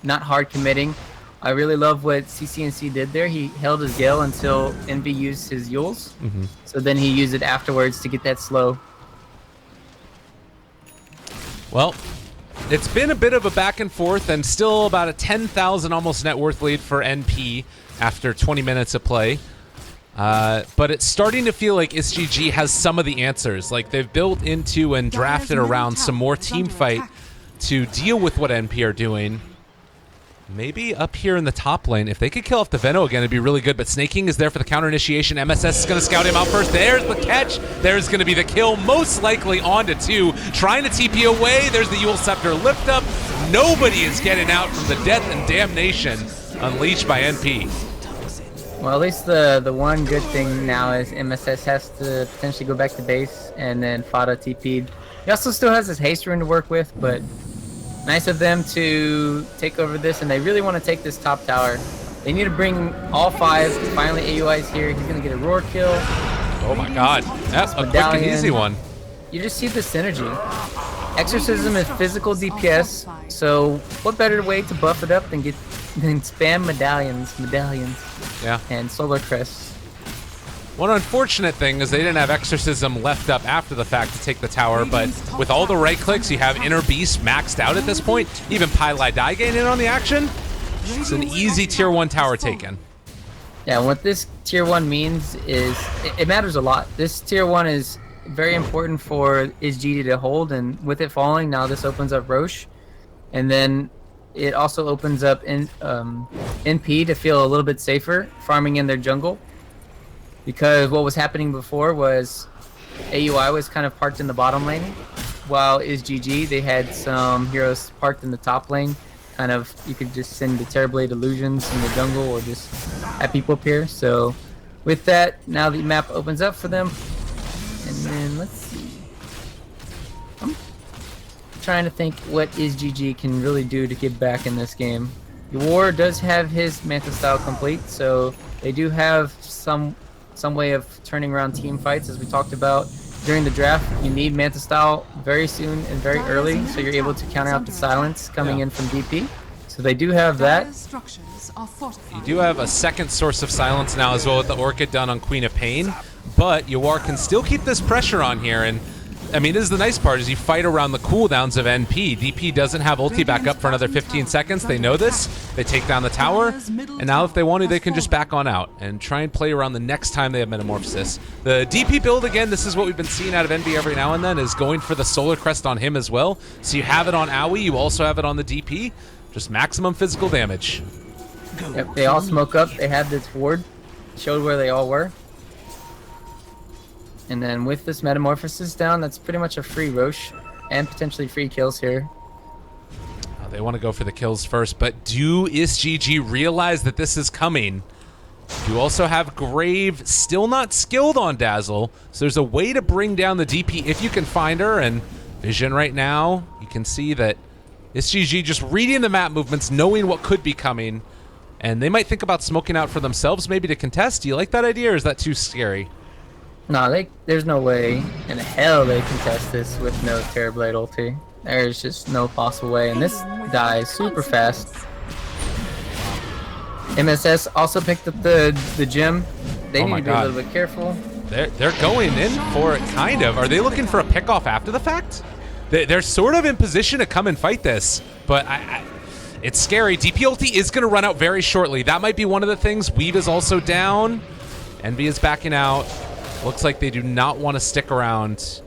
not hard committing. I really love what CCNC did there. He held his Gale until Envy used his Yules. So then he used it afterwards to get that slow. Well, it's been a bit of a back and forth and still about a 10,000 almost net worth lead for NP after 20 minutes of play. But it's starting to feel like IsGG has some of the answers. Like they've built into and drafted around some more team fight to deal with what NP are doing. Maybe up here in the top lane, if they could kill off the Veno again, it'd be really good. But Snaking is there for the counter initiation. MSS is going to scout him out first. There's the catch. There's going to be the kill, most likely onto 2. Trying to TP away. There's the Yule Scepter lift up. Nobody is getting out from the death and damnation unleashed by NP. Well, at least the one good thing now is MSS has to potentially go back to base, and then Fada TP'd. He also still has his haste rune to work with, but nice of them to take over this, and they really want to take this top tower. They need to bring all 5. Finally, AUI is here. He's going to get a roar kill. Oh my god. That's a quick and easy one. You just see the synergy. Exorcism is physical DPS, so what better way to buff it up than spam medallions, Yeah. and solar crests. One unfortunate thing is they didn't have Exorcism left up after the fact to take the tower, but with all the right clicks, you have Inner Beast maxed out at this point. Even Pylai Daigen in on the action. It's an easy tier 1 tower taken. Yeah, what this tier 1 means is it matters a lot. This tier 1 is very important for IsGG to hold, and with it falling, now this opens up Roche. And then it also opens up NP to feel a little bit safer farming in their jungle. Because what was happening before was AUI was kind of parked in the bottom lane, while IsGG, they had some heroes parked in the top lane. Kind of, you could just send the Terrorblade illusions in the jungle or just have people appear. So with that, now the map opens up for them. And then let's see. I'm trying to think what IsGG can really do to get back in this game. War does have his Manta style complete, so they do have some way of turning around team fights, as we talked about during the draft. You need Manta style very soon and very early, so you're able to counter out the silence coming in from DP. So they do have that. You do have a second source of silence now as well with the Orchid done on Queen of Pain, but Yawar can still keep this pressure on here. And I mean, this is the nice part, is you fight around the cooldowns of NP. DP doesn't have ulti back up for another 15 seconds. They know this. They take down the tower. And now if they want to, they can just back on out and try and play around the next time they have Metamorphosis. The DP build, again, this is what we've been seeing out of NB every now and then, is going for the Solar Crest on him as well. So you have it on Aoi, you also have it on the DP. Just maximum physical damage. Yep, they all smoke up. They had this ward. Showed where they all were. And then with this Metamorphosis down, that's pretty much a free Roche and potentially free kills here. They want to go for the kills first, but do IsGG realize that this is coming? You also have Grave still not skilled on Dazzle, so there's a way to bring down the DP if you can find her. And Vision right now, you can see that IsGG just reading the map movements, knowing what could be coming, and they might think about smoking out for themselves maybe to contest. Do you like that idea, or is that too scary? No, there's no way in hell they contest this with no Terrorblade ulti. There's just no possible way, and this dies super fast. MSS also picked up the gem. They need to be a little bit careful. They're going in for it, kind of. Are they looking for a pick off after the fact? They're sort of in position to come and fight this, but it's scary. DP ulti is going to run out very shortly. That might be one of the things. Weave is also down. Envy is backing out. Looks like they do not want to stick around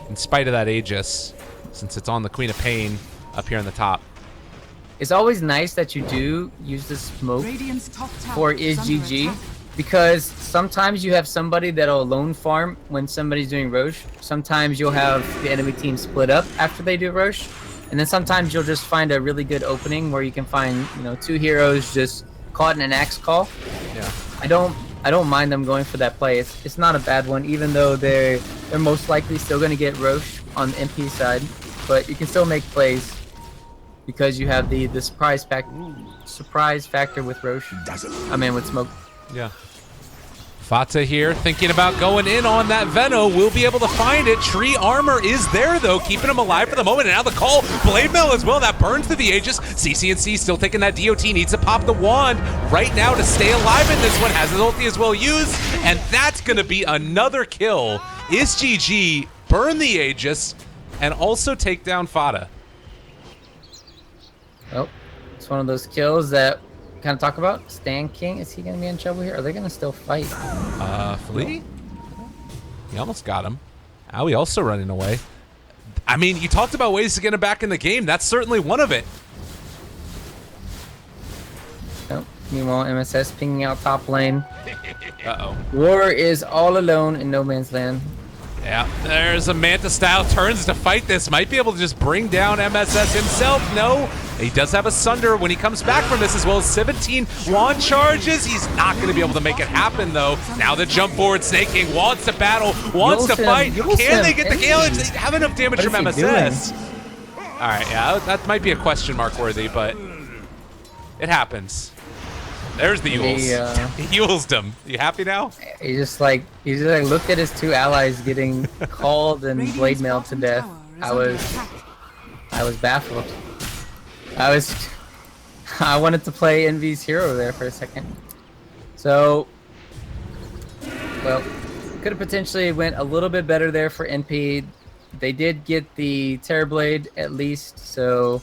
in spite of that Aegis, since it's on the Queen of Pain up here on the top. It's always nice that you do use the smoke Radiant's top tower for is under GG, attack. because sometimes you have somebody that'll alone farm when somebody's doing Roche. Sometimes you'll have the enemy team split up after they do Roche, and then sometimes you'll just find a really good opening where you can find, you know, 2 heroes just caught in an axe call. Yeah. I don't mind them going for that play. It's not a bad one, even though they're most likely still going to get Roche on the MP side, but you can still make plays because you have the surprise factor with Roche. I mean, with smoke. Yeah. Fata here thinking about going in on that Veno. Will be able to find it. Tree armor is there, though, keeping him alive for the moment. And now the call. Blade Mail as well. That burns through the Aegis. CCNC still taking that DOT. Needs to pop the wand right now to stay alive in this one. Has his ulti as well used. And that's going to be another kill. Is GG burn the Aegis and also take down Fata. Oh, it's one of those kills that kind of talk about. Stan King, is he going to be in trouble here? Are they going to still fight? Flea? He almost got him. Owie also running away. I mean, you talked about ways to get him back in the game. That's certainly one of it. Oh, meanwhile, MSS pinging out top lane. Uh-oh. War is all alone in no man's land. Yeah, there's a Manta style turns to fight this. Might be able to just bring down MSS himself. No, he does have a Sunder when he comes back from this, as well as 17 wand charges. He's not going to be able to make it happen, though. Now the jump forward, Snake King wants to battle, wants to fight. Can they get the kill? They have enough damage from MSS. All right, yeah, that might be a question mark worthy, but it happens. There's the Yules. He Yules them. You happy now? He just like looked at his 2 allies getting called and blade mailed to death. I was baffled. I wanted to play Envy's hero there for a second. So, well, could have potentially went a little bit better there for NP. They did get the Terrorblade at least, so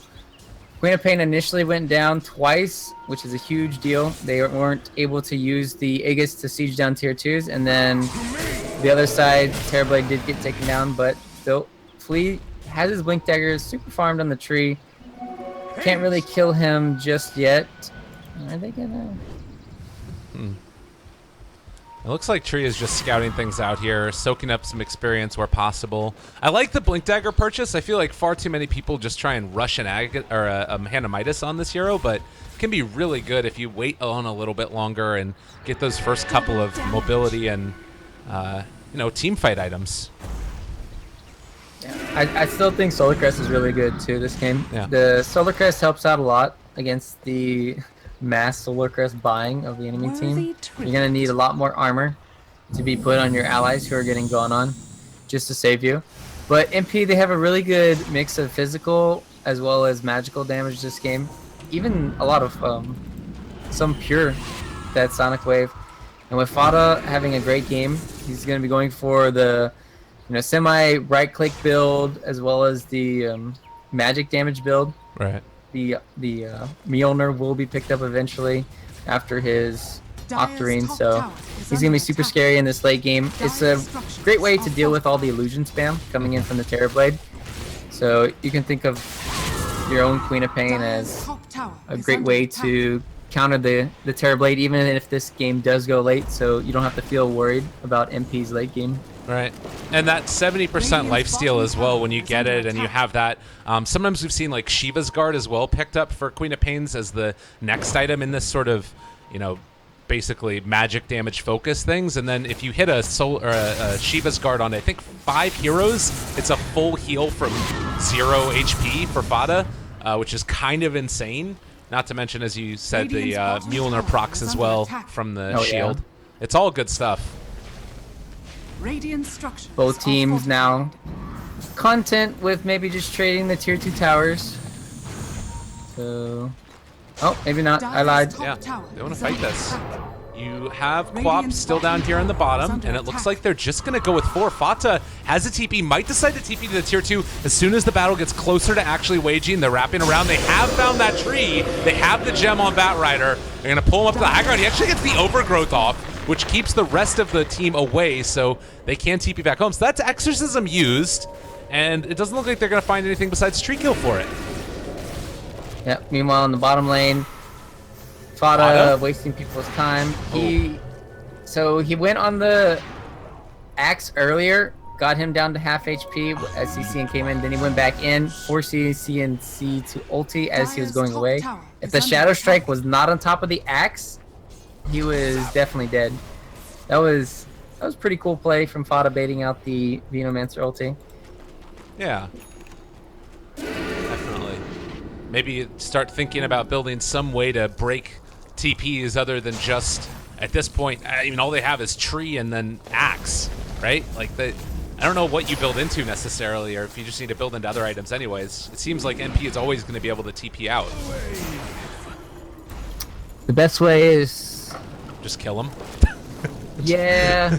Queen of Pain initially went down twice, which is a huge deal. They weren't able to use the Aegis to siege down tier 2s, and then the other side, Terrorblade did get taken down, but still, Flea has his Blink Dagger super farmed on the tree. Can't really kill him just yet. Are they gonna? It looks like Tree is just scouting things out here, soaking up some experience where possible. I like the Blink Dagger purchase. I feel like far too many people just try and rush an Hand of Midas on this hero, but it can be really good if you wait on a little bit longer and get those first couple of mobility and team fight items. Yeah, I still think Solar Crest is really good too this game. Yeah. The Solar Crest helps out a lot against the mass Solar Crest buying of the enemy team. You're gonna need a lot more armor to be put on your allies who are getting gone on just to save you. But MP, they have a really good mix of physical as well as magical damage this game. Even a lot of some pure that Sonic Wave. And with Fata having a great game, he's gonna be going for the semi right click build as well as the magic damage build. Right. The Mjolnir will be picked up eventually after his Octarine, so he's going to be super scary in this late game. It's a great way to deal with all the illusion spam coming in from the Terrorblade. So you can think of your own Queen of Pain as a great way to counter the Terrorblade, even if this game does go late, so you don't have to feel worried about MP's late game. Right. And that 70% lifesteal as well when you get it and you have that. Sometimes we've seen like Shiva's Guard as well picked up for Queen of Pains as the next item in this sort of, basically magic damage focus things. And then if you hit a Shiva's Guard on, I think 5 heroes, it's a full heal from 0 HP for Fata, which is kind of insane. Not to mention, as you said, the Mjolnir procs as well from the shield. Yeah. It's all good stuff. Both teams now content with maybe just trading the tier 2 towers. So, oh, maybe not. I lied. Yeah, they want to fight this. You have Quap still down here on the bottom, and it looks like they're just going to go with 4. Fata has a TP, might decide to TP to the tier 2 as soon as the battle gets closer to actually waging. They're wrapping around. They have found that tree. They have the gem on Batrider. They're going to pull him up to the high ground. He actually gets the overgrowth off, which keeps the rest of the team away, so they can TP back home. So that's Exorcism used, and it doesn't look like they're going to find anything besides tree kill for it. Yep, meanwhile in the bottom lane, Fata wasting people's time. So he went on the axe earlier, got him down to half HP as CCN came in, then he went back in, forced CNC to ulti as he was going away. If the Shadow Strike was not on top of the axe, he was definitely dead. That was pretty cool play from Fata baiting out the Venomancer ulti. Yeah. Definitely. Maybe start thinking about building some way to break TPs other than just, at this point, even all they have is tree and then axe, right? Like, I don't know what you build into necessarily, or if you just need to build into other items anyways. It seems like NP is always going to be able to TP out. The best way is... just kill him? Yeah.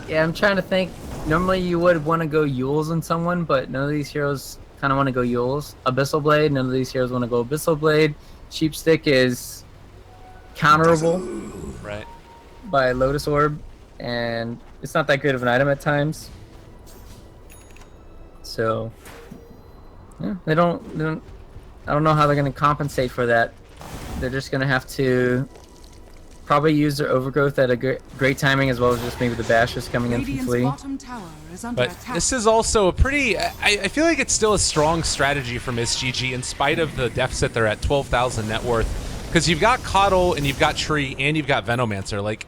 Yeah, I'm trying to think. Normally you would want to go Yules on someone, but none of these heroes kind of want to go Yules. Abyssal Blade, none of these heroes want to go Abyssal Blade. Sheepstick is counterable by Lotus Orb, and it's not that great of an item at times. So, yeah, I don't know how they're going to compensate for that. They're just going to have to probably use their overgrowth at a great timing, as well as just maybe the bashes coming in from Flea. But this is also a pretty... I feel like it's still a strong strategy from SGG in spite of the deficit. They're at 12,000 net worth. Because you've got Coddle, and you've got Tree, and you've got Venomancer. Like,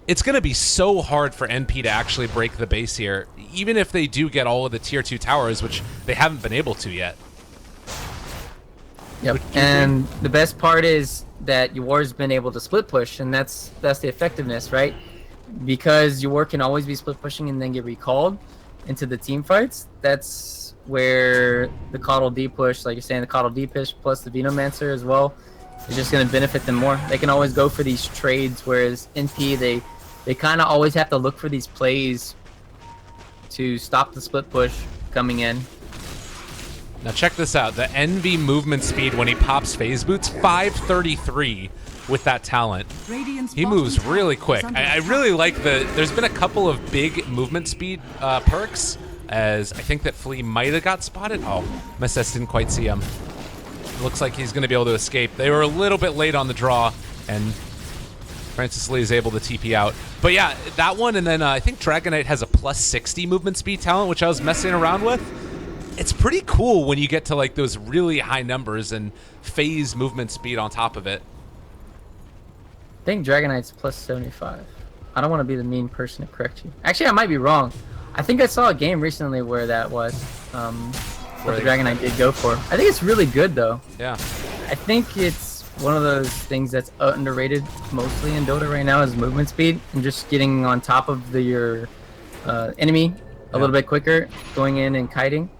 it's going to be so hard for NP to actually break the base here, even if they do get all of the tier 2 towers, which they haven't been able to yet. Yep, and the best part is that Yor's been able to split push, and that's the effectiveness, right? Because Yor can always be split pushing and then get recalled into the team fights. That's where the Coddle D push, like you're saying, the Coddle D push plus the Venomancer as well, is just going to benefit them more. They can always go for these trades, whereas NP, they kind of always have to look for these plays to stop the split push coming in. Now check this out. The Envy movement speed when he pops phase boots, 533 with that talent. He moves really quick. I really like there's been a couple of big movement speed perks, as I think that Flea might have got spotted. Oh, Midas didn't quite see him. Looks like he's going to be able to escape. They were a little bit late on the draw, and Francis Lee is able to TP out. But yeah, that one, and then I think Dragonite has a plus 60 movement speed talent, which I was messing around with. It's pretty cool when you get to like those really high numbers and phase movement speed on top of it. I think Dragonite's plus 75. I don't want to be the mean person to correct you. Actually, I might be wrong. I think I saw a game recently where that was. What the Dragonite did go for. I think it's really good though. Yeah. I think it's one of those things that's underrated mostly in Dota right now is movement speed and just getting on top of your enemy a little bit quicker, going in and kiting.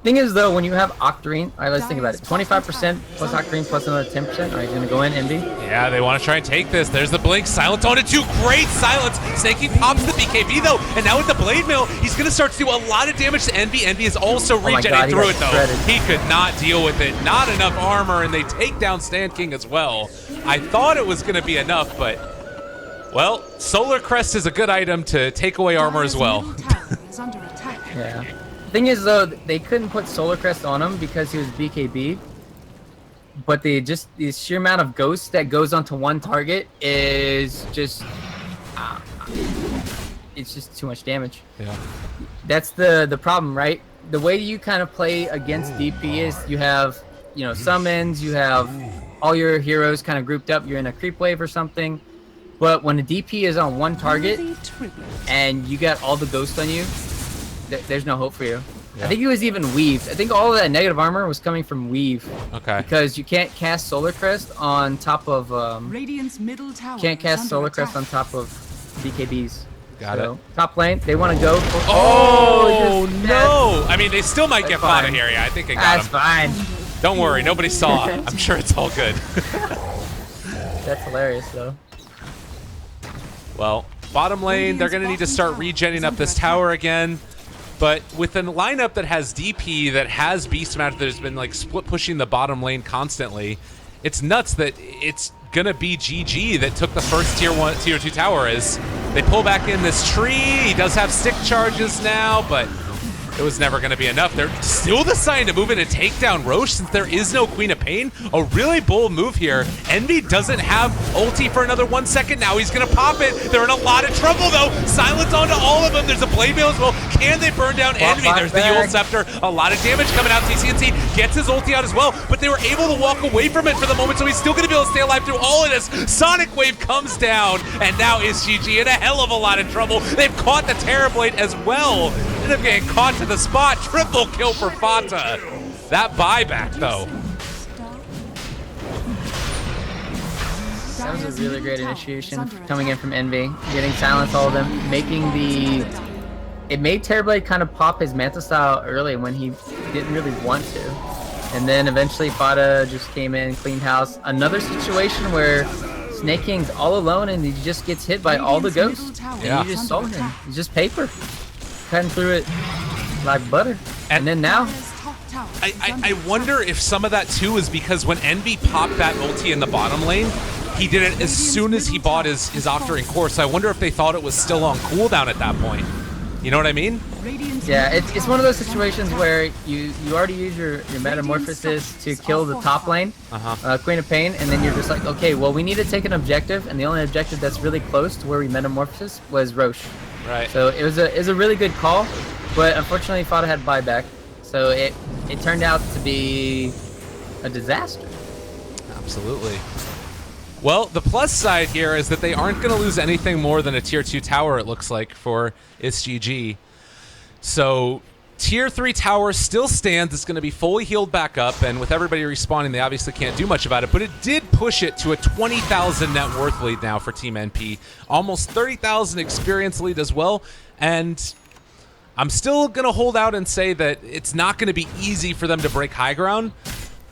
Thing is though, when you have Octarine, alright, let's think about it. 25% plus Octarine plus another 10%. Alright, he's gonna go in, Envy. Yeah, they want to try and take this. There's the blink. Silence on it too. Great silence. Snakey pops the BKB though, and now with the Blade Mail, he's gonna start to do a lot of damage to Envy. Envy is also regenerating through it though. Shredded. He could not deal with it. Not enough armor, and they take down Stand King as well. I thought it was gonna be enough, but well, Solar Crest is a good item to take away armor as well. Yeah. Thing is though, they couldn't put Solar Crest on him because he was BKB, but the sheer amount of ghosts that goes onto one target is just it's just too much damage. Yeah, that's the problem, right? The way you kind of play against DP is you have summons, you have all your heroes kind of grouped up, you're in a creep wave or something, but when the DP is on one target and you got all the ghosts on you, there's no hope for you. Yeah. I think he was even weaved. I think all of that negative armor was coming from weave. Okay. Because you can't cast Solar Crest on top of Radiant's middle tower can't cast Solar Crest on top of BKBs. Got it. Top lane, they want to go for no! I mean, they still might get fought in here. Yeah, I think I got him. That's fine. Don't worry, nobody saw. I'm sure it's all good. That's hilarious though. Well, bottom lane, they're going to need to start regenning up this tower again. But with a lineup that has DP, that has Beastmaster, that has been like split pushing the bottom lane constantly, it's nuts that it's going to be GG that took the first tier 2 tower as they pull back in this tree. He does have stick charges now, but it was never going to be enough. They're still deciding to move in and take down Roche since there is no Queen of Pain. A really bold move here. Envy doesn't have ulti for another 1 second. Now he's going to pop it. They're in a lot of trouble, though. Silence onto all of them. There's a Blade Veil as well. Can they burn down Envy? There's the Yule Scepter. A lot of damage coming out. TCNC gets his ulti out as well, but they were able to walk away from it for the moment, so he's still going to be able to stay alive through all of this. Sonic Wave comes down, and now SGG in a hell of a lot of trouble. They've caught the Terrorblade as well. End up getting caught to the spot. Triple kill for Fata. That buyback, though. That was a really great initiation coming in from Envy, getting silence all of them, making the... It made Terrorblade kind of pop his Manta style early when he didn't really want to. And then eventually Fata just came in, cleaned house. Another situation where Snake King's all alone and he just gets hit by all the ghosts. And you just saw him. He's just paper. Cutting through it like butter. And then now... I wonder if some of that too is because when Envy popped that ulti in the bottom lane, he did it as soon as he bought his Octarine core. So I wonder if they thought it was still on cooldown at that point. You know what I mean? Yeah, it's one of those situations where you already use your Metamorphosis to kill the top lane, Queen of Pain, and then you're just like, okay, well, we need to take an objective, and the only objective that's really close to where we Metamorphosis was Roche. Right. So it was a really good call, but unfortunately Fata had buyback, so it turned out to be a disaster. Absolutely. Well, the plus side here is that they aren't going to lose anything more than a tier 2 tower, it looks like, for SGG. So tier 3 tower still stands. It's going to be fully healed back up, and with everybody respawning, they obviously can't do much about it, but it did push it to a 20,000 net worth lead now for Team NP. Almost 30,000 experience lead as well, and I'm still going to hold out and say that it's not going to be easy for them to break high ground,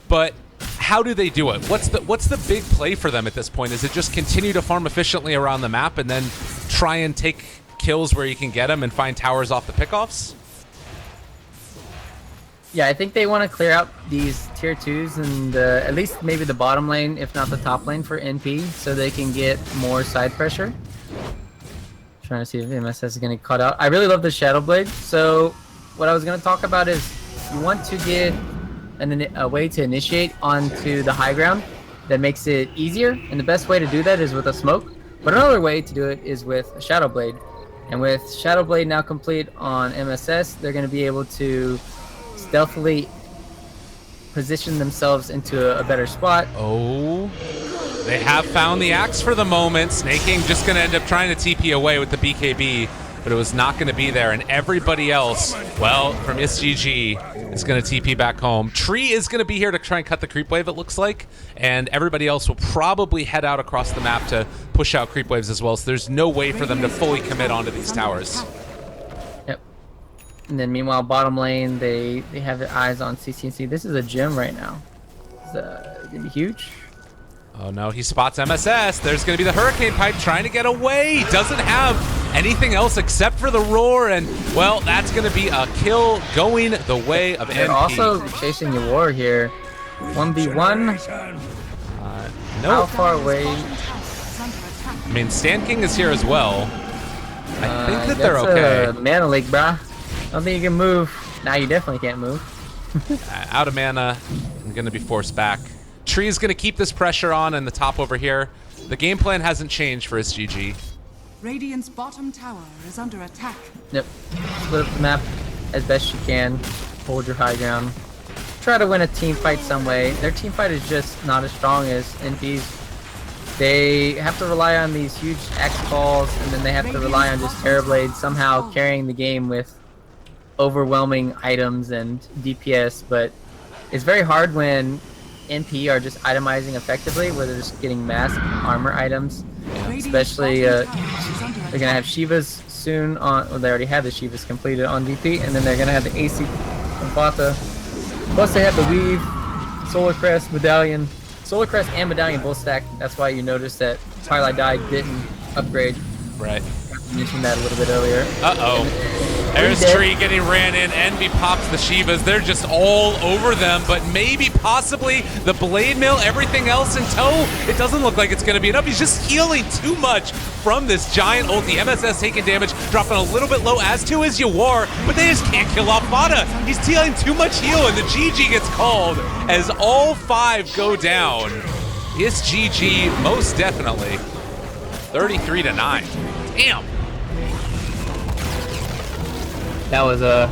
but how do they do it? What's the big play for them at this point? Is it just continue to farm efficiently around the map and then try and take kills where you can get them and find towers off the pickoffs? Yeah, I think they want to clear out these tier 2s and at least maybe the bottom lane, if not the top lane for NP, so they can get more side pressure. Trying to see if MSS is going to get caught out. I really love the Shadow Blade. So what I was going to talk about is you want to get a way to initiate onto the high ground that makes it easier, and the best way to do that is with a smoke, but another way to do it is with a Shadow Blade. And with Shadow Blade now complete on MSS, they're going to be able to stealthily position themselves into a better spot. Oh, they have found the axe for the moment. Snake King just going to end up trying to TP away with the BKB, but it was not going to be there, and everybody else, well, from SGG, is going to TP back home. Tree is going to be here to try and cut the creep wave, it looks like, and everybody else will probably head out across the map to push out creep waves as well, so there's no way for them to fully commit onto these towers. Yep. And then meanwhile, bottom lane, they have their eyes on CCNC. This is a gem right now. It's going to be huge. Oh no, he spots MSS. There's going to be the Hurricane Pipe trying to get away. He doesn't have anything else except for the Roar, and, well, that's going to be a kill going the way of NP. They're also chasing your war here. 1v1. No. How far away? I mean, Sand King is here as well. I think that they're okay. Mana leak, brah. I don't think you can move. Now you definitely can't move. Out of mana, I'm going to be forced back. Tree is going to keep this pressure on in the top over here. The game plan hasn't changed for SGG. Radiant's bottom tower is under attack. Yep. Split up the map as best you can. Hold your high ground. Try to win a team fight some way. Their team fight is just not as strong as NP's. They have to rely on these huge X calls, and then they have to rely on just Terrorblade somehow carrying the game with overwhelming items and DPS, but it's very hard when NP are just itemizing effectively, where they're just getting mass armor items. Especially, they're going to have Shivas soon on, well, they already have the Shivas completed on DP, and then they're going to have the AC from Fata. Plus they have the Weave, Solar Crest, Medallion. Solar Crest and Medallion both stacked. That's why you notice that Twilight Dye didn't upgrade. Right. I mentioned that a little bit earlier. There's Tree getting ran in. Envy pops the Shivas. They're just all over them, but maybe, possibly, the Blade Mill, everything else in tow, it doesn't look like it's going to be enough. He's just healing too much from this giant ulti. MSS taking damage, dropping a little bit low, as to is Yawar, but they just can't kill off Fada. He's dealing too much heal, and the GG gets called as all 5 go down. It's GG, most definitely. 33-9. Damn. That was a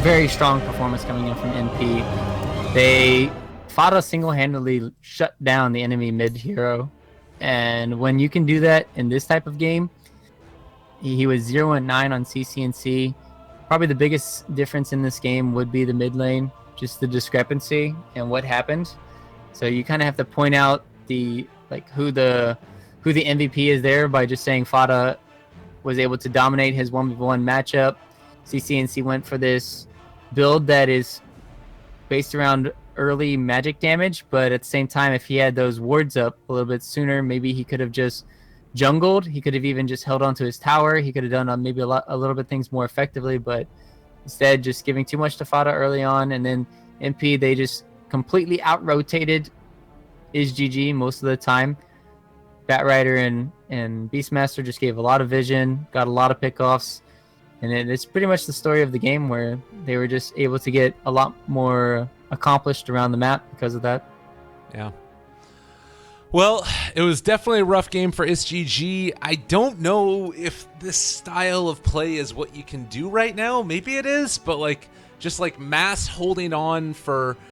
very strong performance coming in from NP. Fada single-handedly shut down the enemy mid-hero. And when you can do that in this type of game, he was 0-9 on CCNC. Probably the biggest difference in this game would be the mid lane, just the discrepancy and what happened. So you kind of have to point out who the MVP is there by just saying Fada was able to dominate his 1v1 matchup. CCNC went for this build that is based around early magic damage, but at the same time, if he had those wards up a little bit sooner, maybe he could have just jungled. He could have even just held onto his tower. He could have done maybe a little bit things more effectively, but instead just giving too much to Fada early on. And then MP, they just completely out-rotated is GG most of the time. Batrider and Beastmaster just gave a lot of vision, got a lot of pickoffs. And it's pretty much the story of the game where they were just able to get a lot more accomplished around the map because of that. Yeah. Well, it was definitely a rough game for SGG. I don't know if this style of play is what you can do right now. Maybe it is, but just mass holding on for